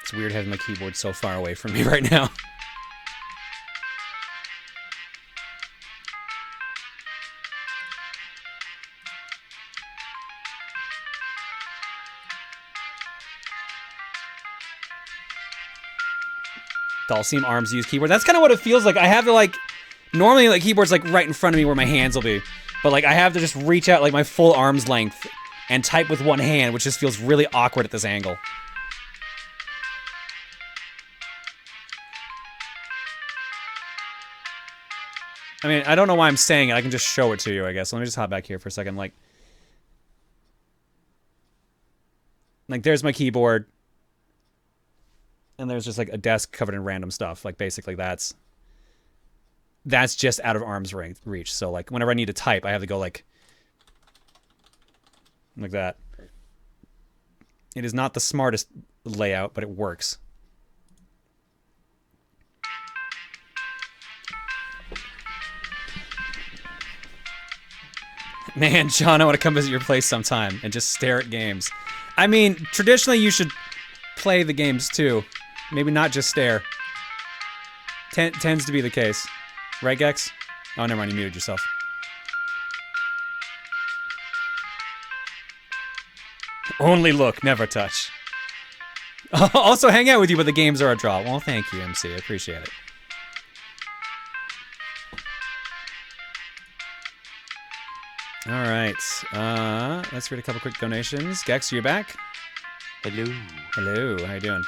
S1: It's weird having my keyboard so far away from me right now. Dalsim arms use keyboard. That's kind of what it feels like. I have to like, normally like keyboard's like right in front of me where my hands will be, but like I have to just reach out like my full arm's length and type with one hand, which just feels really awkward at this angle. I mean, I don't know why I'm saying it. I can just show it to you, I guess. Let me just hop back here for a second. Like there's my keyboard. And there's just like a desk covered in random stuff. Like basically that's just out of arm's reach. So like whenever I need to type, I have to go like that. It is not the smartest layout, but it works. Man, John, I want to come visit your place sometime and just stare at games. I mean, traditionally you should play the games too. Maybe not just stare. Tends to be the case. Right, Gex? Oh, never mind, you muted yourself. Only look, never touch. Also hang out with you, but the games are a draw. Well, thank you, MC. I appreciate it. All right. Let's read a couple quick donations. Gex, you're back?
S6: Hello.
S1: Hello. How you doing?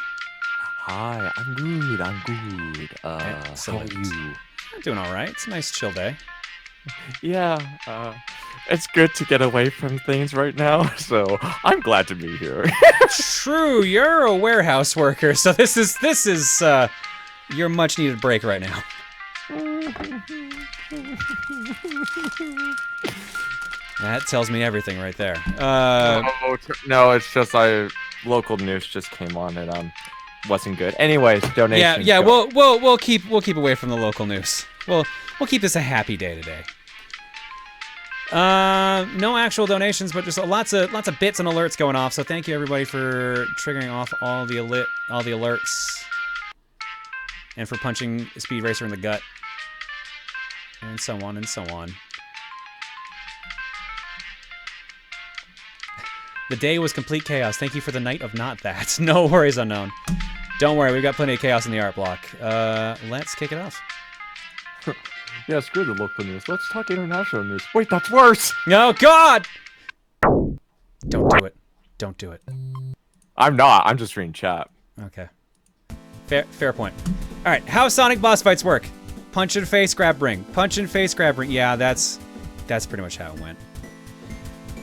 S6: Hi, I'm good. I'm good. How are you?
S1: I'm doing all right. It's a nice chill day.
S6: Yeah. It's good to get away from things right now, so I'm glad to be here.
S1: True. You're a warehouse worker, so this is your much needed break right now. That tells me everything right there.
S6: No, it's just local news just came on and wasn't good. Anyways, donations.
S1: Yeah. We'll keep away from the local news. We'll keep this a happy day today. No actual donations, but just lots of bits and alerts going off. So thank you everybody for triggering off all the alerts, and for punching Speed Racer in the gut, and so on and so on. The day was complete chaos. Thank you for the night of not that. No worries, Unknown. Don't worry, we've got plenty of chaos in the art block. Let's kick it off.
S6: Yeah, screw the local news. Let's talk international news. Wait, that's worse!
S1: Oh, God! Don't do it. Don't do it.
S6: I'm not. I'm just reading chat.
S1: Okay. Fair point. All right, how Sonic boss fights work. Punch and face, grab ring. Punch and face, grab ring. Yeah, that's pretty much how it went.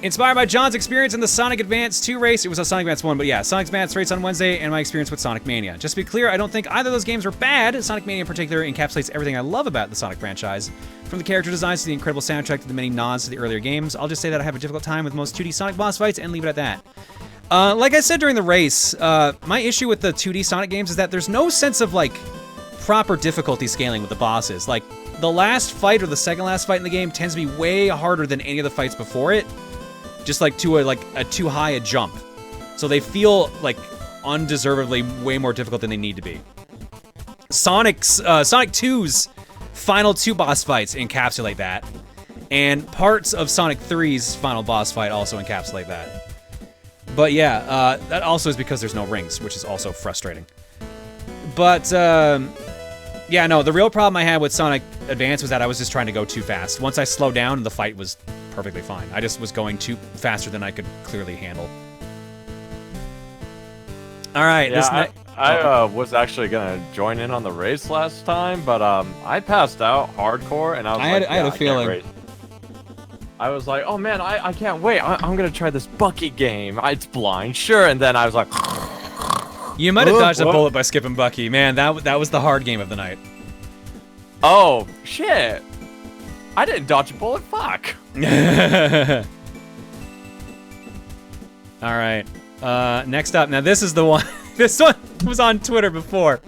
S1: Inspired by John's experience in the Sonic Advance 2 race. It was a Sonic Advance 1, but yeah, Sonic Advance race on Wednesday and my experience with Sonic Mania. Just to be clear, I don't think either of those games were bad. Sonic Mania in particular encapsulates everything I love about the Sonic franchise. From the character designs to the incredible soundtrack to the many nods to the earlier games. I'll just say that I have a difficult time with most 2D Sonic boss fights and leave it at that. Like I said during the race, my issue with the 2D Sonic games is that there's no sense of, like, proper difficulty scaling with the bosses. Like, the last fight or the second last fight in the game tends to be way harder than any of the fights before it. Just like to a too high a jump. So they feel like undeservedly way more difficult than they need to be. Sonic 2's final 2 boss fights encapsulate that. And parts of Sonic 3's final boss fight also encapsulate that. But yeah, that also is because there's no rings, which is also frustrating. But yeah, no, the real problem I had with Sonic Advance was that I was just trying to go too fast. Once I slowed down, the fight was perfectly fine. I just was going faster than I could clearly handle. All right,
S6: yeah, I was actually gonna join in on the race last time, but I passed out hardcore, and I had a feeling. I was like, oh man, I can't wait. I'm gonna try this Bucky game. It's blind, sure, and then I was like,
S1: you might have dodged a bullet by skipping Bucky, man. That was the hard game of the night.
S6: Oh shit! I didn't dodge a bullet. Fuck.
S1: All right. Next up. Now this is the one. This one was on Twitter before.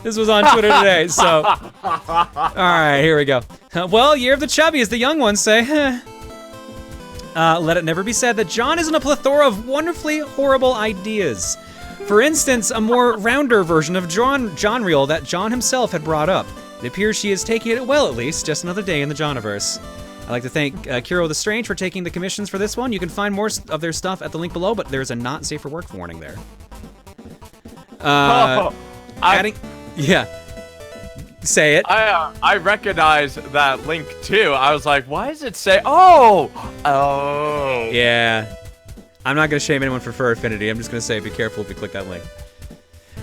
S1: This was on Twitter today. So. All right. Here we go. Well, year of the chubby, as the young ones say. Let it never be said that John isn't a plethora of wonderfully horrible ideas. For instance, a more rounder version of John Reel that John himself had brought up. It appears she is taking it well, at least. Just another day in the Johniverse. I'd like to thank Kiro the Strange for taking the commissions for this one. You can find more of their stuff at the link below, but there's a not safe for work warning there. Yeah. Say it.
S6: I recognize that link too. I was like, why does it say? Oh.
S1: Yeah. I'm not gonna shame anyone for fur affinity. I'm just gonna say be careful if you click that link.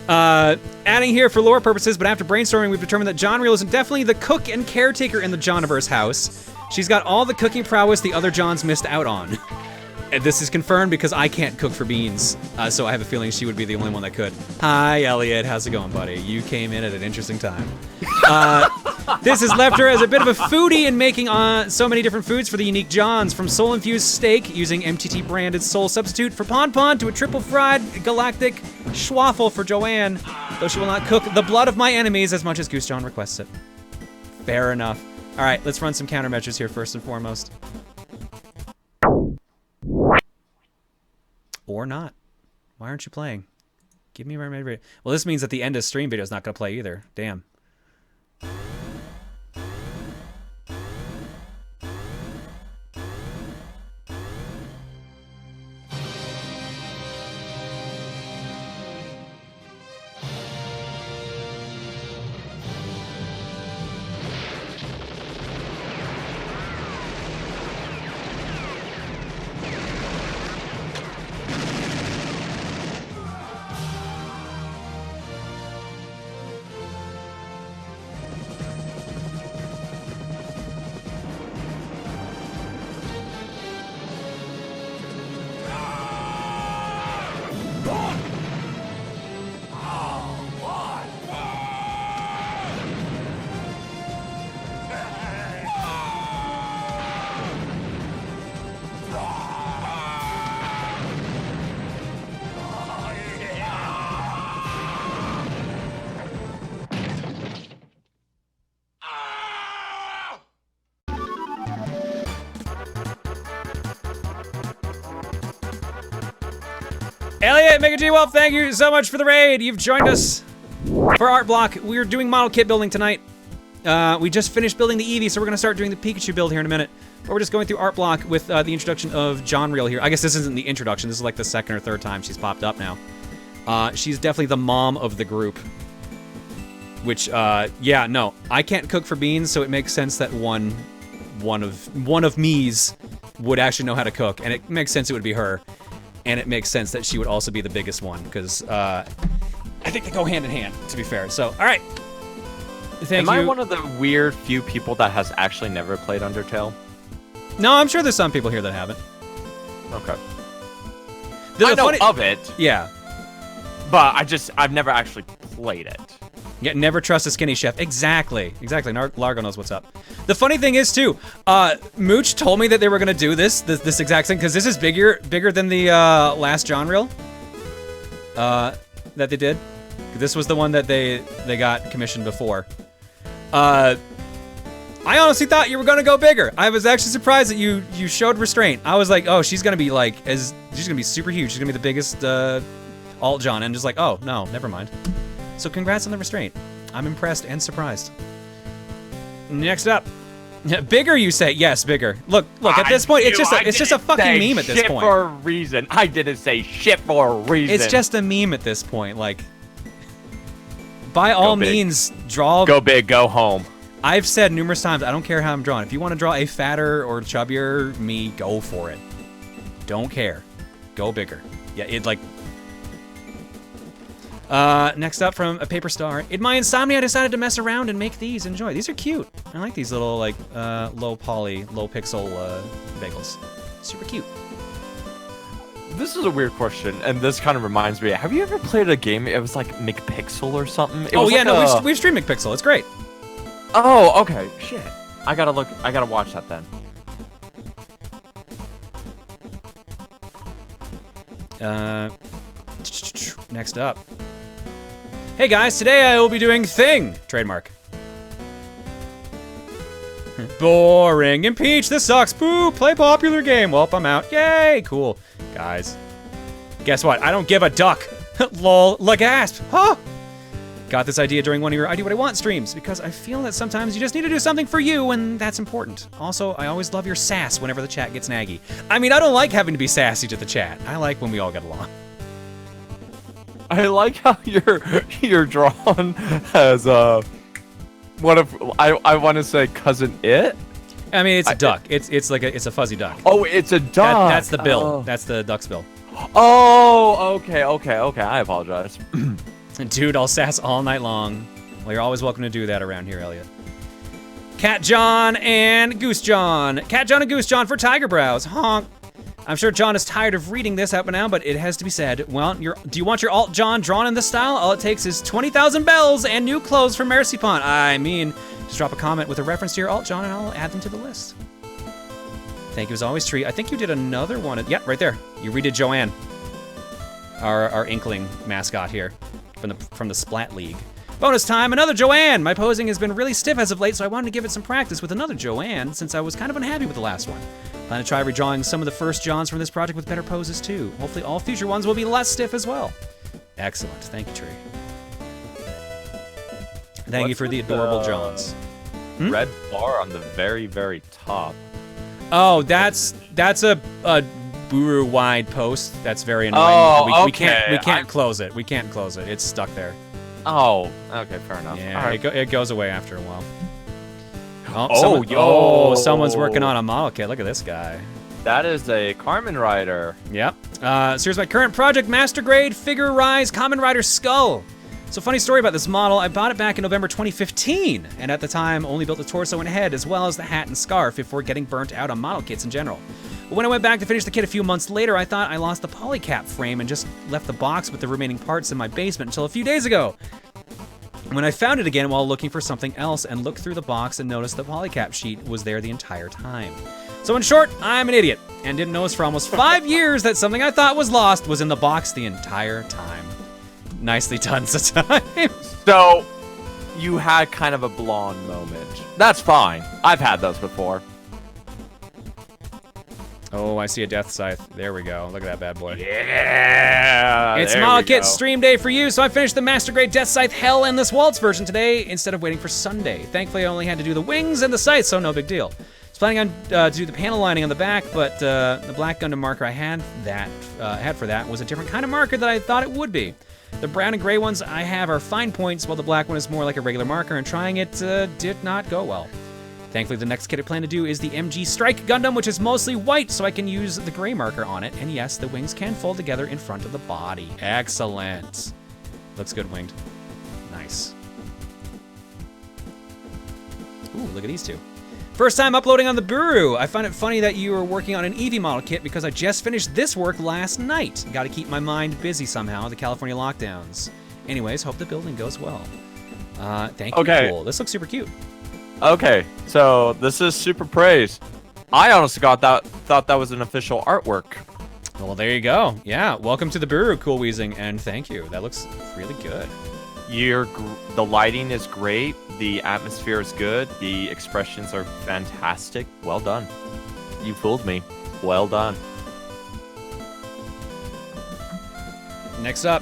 S1: Adding here for lore purposes, but after brainstorming, we've determined that John Reel is definitely the cook and caretaker in the Johniverse house. She's got all the cooking prowess the other Johns missed out on. And this is confirmed because I can't cook for beans, so I have a feeling she would be the only one that could. Hi, Elliot. How's it going, buddy? You came in at an interesting time. This has left her as a bit of a foodie in making so many different foods for the unique Johns, from soul-infused steak using MTT-branded soul substitute for Pon Pon to a triple-fried galactic schwaffle for Joanne, though she will not cook the blood of my enemies as much as Goose John requests it. Fair enough. All right, let's run some countermeasures here first and foremost. Or not. Why aren't you playing? Give me my video. Well, this means that the end of stream video is not going to play either. Damn. Elliot, Mega G Wolf, thank you so much for the raid. You've joined us for Art Block. We're doing model kit building tonight. We just finished building the Eevee, so we're gonna start doing the Pikachu build here in a minute. But we're just going through Art Block with the introduction of John Reel here. I guess this isn't the introduction. This is like the second or third time she's popped up now. She's definitely the mom of the group. Which, yeah, no, I can't cook for beans, so it makes sense that one of me's would actually know how to cook, and it makes sense it would be her, and it makes sense that she would also be the biggest one, because I think they go hand in hand, to be fair. So, all right. Thank you.
S6: Am I one of the weird few people that has actually never played Undertale?
S1: No, I'm sure there's some people here that haven't.
S6: Okay. I know of it.
S1: Yeah.
S6: But I've never actually played it.
S1: Yeah, never trust a skinny chef. Exactly. Largo knows what's up. The funny thing is, too, Mooch told me that they were going to do this exact thing, because this is bigger than the last John Reel that they did. This was the one that they got commissioned before. I honestly thought you were going to go bigger. I was actually surprised that you showed restraint. I was like, oh, she's going to be like, she's going to be super huge. She's going to be the biggest alt John, and just like, oh, no, never mind. So congrats on the restraint. I'm impressed and surprised. Next up. Bigger, you say? Yes, bigger. Look, at this point, it's just a fucking meme at this point.
S6: Shit for a reason. I didn't say shit for a reason.
S1: It's just a meme at this point. Like, by all means, draw...
S6: Go big, go home.
S1: I've said numerous times, I don't care how I'm drawn. If you want to draw a fatter or chubbier me, go for it. Don't care. Go bigger. Yeah, next up from a paper star. In my insomnia, I decided to mess around and make these. Enjoy. These are cute. I like these little, like, low poly, low pixel bagels. Super cute.
S6: This is a weird question, and this kind of reminds me. Have you ever played a game? It was like McPixel or something.
S1: We've streamed McPixel. It's great.
S6: Oh, okay. Shit. I gotta watch that then.
S1: Next up. Hey guys, today I will be doing Thing. Trademark. Boring. Impeach. This sucks. Boo. Play popular game. Well, I'm out. Yay. Cool. Guys. Guess what? I don't give a duck. Lol. Lagasp. Huh? Got this idea during one of your I Do What I Want streams because I feel that sometimes you just need to do something for you, and that's important. Also, I always love your sass whenever the chat gets naggy. I mean, I don't like having to be sassy to the chat. I like when we all get along.
S6: I like how you're drawn as one of I want to say cousin it.
S1: I mean, it's a duck. It's a fuzzy duck.
S6: Oh, it's a duck.
S1: That's the bill. Oh. That's the duck's bill.
S6: Oh, okay. I apologize.
S1: Dude, I'll sass all night long. Well, you're always welcome to do that around here, Elliot. Cat John and Goose John. Cat John and Goose John for Tiger Brows. Honk. I'm sure John is tired of reading this up and now, but it has to be said. Well, do you want your alt John drawn in this style? All it takes is 20,000 bells and new clothes from Mercypon. I mean, just drop a comment with a reference to your alt John and I'll add them to the list. Thank you as always, Tree. I think you did another one. Yep, right there. You redid Joanne, our Inkling mascot here from the Splat League. Bonus time, another Joanne! My posing has been really stiff as of late, so I wanted to give it some practice with another Joanne, since I was kind of unhappy with the last one. Plan to try redrawing some of the first Johns from this project with better poses too. Hopefully all future ones will be less stiff as well. Excellent, thank you, Tree. Thank you for the adorable Johns.
S6: Red bar on the very, very top.
S1: Oh, that's a Buru-wide post. That's very annoying.
S6: Oh,
S1: we can't close it. We can't close it. It's stuck there.
S6: Oh, okay, fair enough.
S1: Yeah,
S6: right.
S1: it goes away after a while. Someone's working on a model kit. Look at this guy.
S6: That is a Carmen Rider.
S1: Yep. So here's my current project, Master Grade Figure Rise Kamen Rider Skull. So funny story about this model, I bought it back in November 2015, and at the time only built the torso and head as well as the hat and scarf before getting burnt out on model kits in general. But when I went back to finish the kit a few months later, I thought I lost the polycap frame and just left the box with the remaining parts in my basement until a few days ago, when I found it again while looking for something else and looked through the box and noticed the polycap sheet was there the entire time. So in short, I'm an idiot and didn't notice for almost 5 years that something I thought was lost was in the box the entire time. Nicely done, Satime.
S6: So, you had kind of a blonde moment. That's fine. I've had those before.
S1: Oh, I see a Death Scythe. There we go. Look at that bad boy.
S6: Yeah.
S1: It's Model Kit stream day for you, so I finished the Master Grade Death Scythe Hell and this Waltz version today instead of waiting for Sunday. Thankfully, I only had to do the wings and the scythe, so no big deal. I was planning on to do the panel lining on the back, but the black Gundam marker I had for that was a different kind of marker that I thought it would be. The brown and gray ones I have are fine points, while the black one is more like a regular marker, and trying it did not go well. Thankfully, the next kit I plan to do is the MG Strike Gundam, which is mostly white, so I can use the gray marker on it. And yes, the wings can fold together in front of the body. Excellent. Looks good winged. Nice. Ooh, look at these two. First time uploading on the Buru. I find it funny that you were working on an Eevee model kit because I just finished this work last night. Got to keep my mind busy somehow, the California lockdowns. Anyways, hope the building goes well. Thank you, Cool. This looks super cute.
S6: Okay, so this is super praise. I honestly thought that was an official artwork.
S1: Well, there you go. Yeah, welcome to the Buru, Cool Weezing, and thank you. That looks really good.
S6: The lighting is great. The atmosphere is good. The expressions are fantastic. Well done. You fooled me. Well done.
S1: Next up,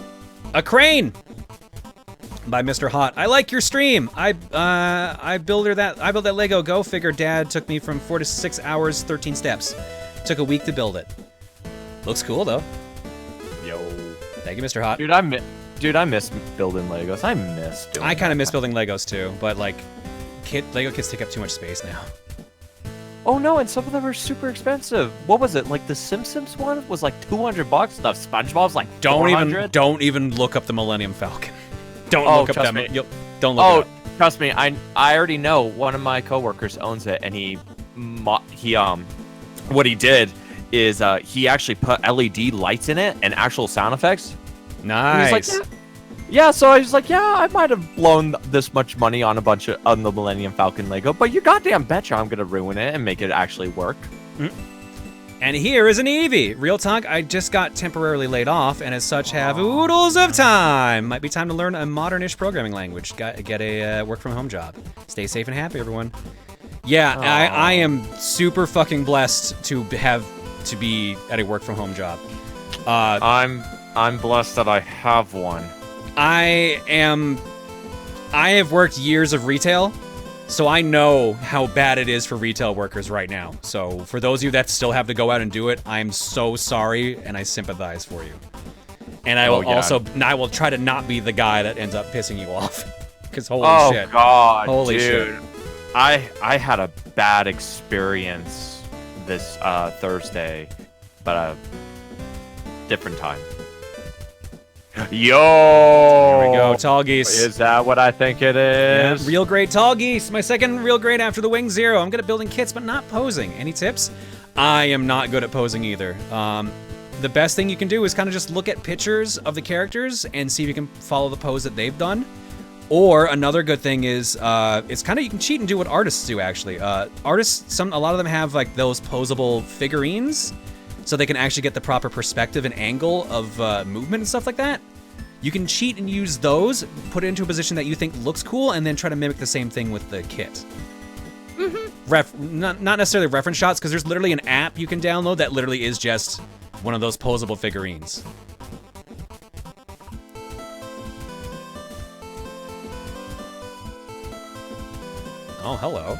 S1: a crane by Mr. Hot. I like your stream. I built that Lego Go figure Dad took me from 4 to 6 hours, 13 steps. Took a week to build it. Looks cool though.
S6: Yo.
S1: Thank you, Mr. Hot.
S6: Dude, I miss building Legos. I kind
S1: of miss building Legos too, but like, Lego kits take up too much space now.
S6: Oh no, and some of them are super expensive. What was it? Like the Simpsons one was like $200. The SpongeBob's like $400.
S1: Don't even look up the Millennium Falcon. Don't look up that. Don't look it up.
S6: Trust me. I already know. One of my coworkers owns it, and what he did is he actually put LED lights in it and actual sound effects.
S1: Nice.
S6: Like, yeah, so I was like, yeah, I might have blown this much money on the Millennium Falcon Lego, but you goddamn betcha I'm gonna ruin it and make it actually work.
S1: And here is an Eevee. Real talk, I just got temporarily laid off, and as such have oodles of time. Might be time to learn a modern-ish programming language. Get a work-from-home job. Stay safe and happy, everyone. Yeah, I am super fucking blessed to be at a work-from-home job.
S6: I'm blessed that I have one.
S1: I have worked years of retail, so I know how bad it is for retail workers right now. So for those of you that still have to go out and do it, I'm so sorry, and I sympathize for you. And I will try to not be the guy that ends up pissing you off. Because holy shit.
S6: Oh god,
S1: holy
S6: dude.
S1: shit.
S6: I had a bad experience this Thursday, but a different time. Yo!
S1: Here we go, Tall Geese.
S6: Is that what I think it is?
S1: Yeah, real grade Tall Geese. My second real grade after the Wing Zero. I'm good at building kits, but not posing. Any tips? I am not good at posing either. The best thing you can do is kind of just look at pictures of the characters and see if you can follow the pose that they've done. Or another good thing is, it's kind of, you can cheat and do what artists do, actually. Artists, a lot of them have like those posable figurines, so they can actually get the proper perspective and angle of movement and stuff like that. You can cheat and use those, put it into a position that you think looks cool, and then try to mimic the same thing with the kit. Not necessarily reference shots, because there's literally an app you can download that literally is just one of those posable figurines. Oh, hello.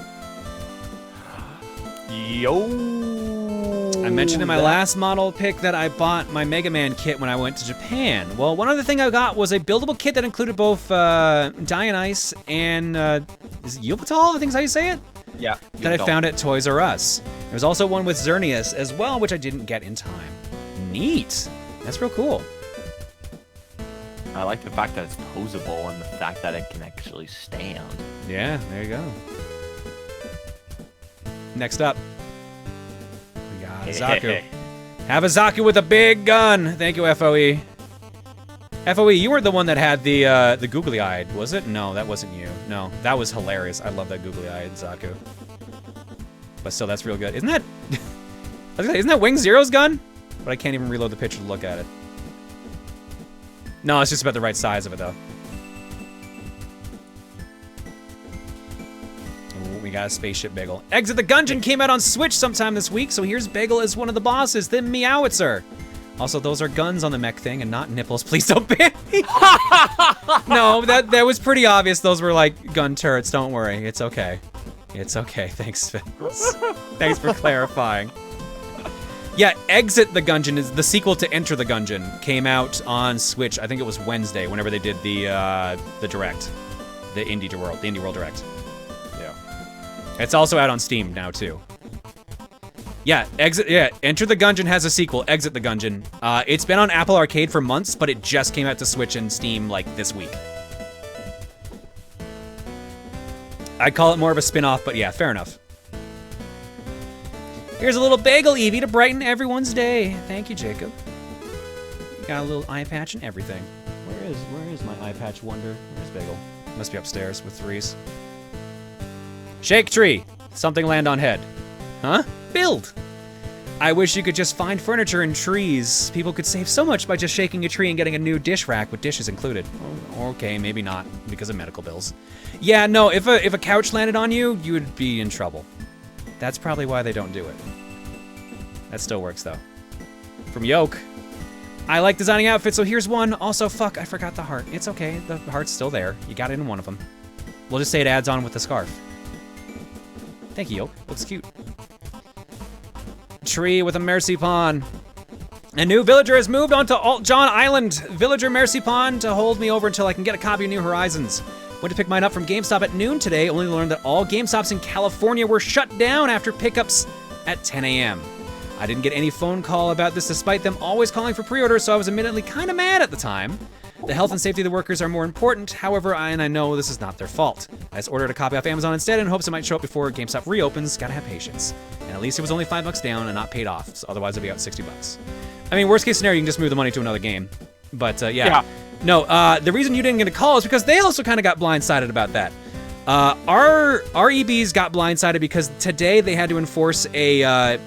S6: Yo.
S1: I mentioned in my last model pick that I bought my Mega Man kit when I went to Japan. Well, one other thing I got was a buildable kit that included both Dionyse and is it Yubitol, I think is how you say it?
S6: Yeah.
S1: That I found at Toys R Us. There's also one with Xerneas as well, which I didn't get in time. Neat. That's real cool.
S6: I like the fact that it's posable and the fact that it can actually stand.
S1: Yeah, there you go. Next up, we got Zaku. Have a Zaku with a big gun. Thank you, FOE. FOE, you weren't the one that had the googly-eyed, was it? No, that wasn't you. No, that was hilarious. I love that googly-eyed Zaku. But still, that's real good. Isn't that... isn't that Wing Zero's gun? But I can't even reload the picture to look at it. No, it's just about the right size of it, though. Oh, we We got a spaceship Bagel. Exit the Gungeon came out on Switch sometime this week, so here's Bagel as one of the bosses, the Meowitzer. Also, those are guns on the mech thing and not nipples. Please don't ban me. No, that was pretty obvious. Those were like gun turrets. Don't worry. It's okay. It's okay. Thanks, Vince. Thanks for clarifying. Yeah, Exit the Gungeon is the sequel to Enter the Gungeon. Came out on Switch. I think it was Wednesday, whenever they did the Direct. The Indie World Direct.
S6: Yeah.
S1: It's also out on Steam now, too. Yeah, Enter the Gungeon has a sequel, Exit the Gungeon. It's been on Apple Arcade for months, but it just came out to Switch and Steam, like, this week. I'd call it more of a spin-off, but yeah, fair enough. Here's a little bagel, Eevee, to brighten everyone's day. Thank you, Jacob. You got a little eye patch and everything. Where is my eye patch wonder? Where's Bagel? Must be upstairs with threes. Shake tree. Something land on head. Huh? Build. I wish you could just find furniture in trees. People could save so much by just shaking a tree and getting a new dish rack with dishes included. Okay, maybe not, because of medical bills. Yeah, no, if a couch landed on you, you would be in trouble. That's probably why they don't do it. That still works, though. From Yoke. I like designing outfits, so here's one. Also, fuck, I forgot the heart. It's okay, the heart's still there. You got it in one of them. We'll just say it adds on with the scarf. Thank you, Yoke. Looks cute. Tree with a Marzipan. A new villager has moved onto Alt John Island. Villager Marzipan to hold me over until I can get a copy of New Horizons. Went to pick mine up from GameStop at noon today, only learned that all GameStops in California were shut down after pickups at 10 a.m. I didn't get any phone call about this despite them always calling for pre-orders, so I was admittedly kind of mad at the time. The health and safety of the workers are more important, however, I know this is not their fault. I just ordered a copy off Amazon instead in hopes it might show up before GameStop reopens. Gotta have patience. And at least it was only $5 down and not paid off, so otherwise it'd be out $60. I mean, worst case scenario, you can just move the money to another game. But, yeah. No, the reason you didn't get a call is because they also kind of got blindsided about that. Our EBs got blindsided because today they had to enforce a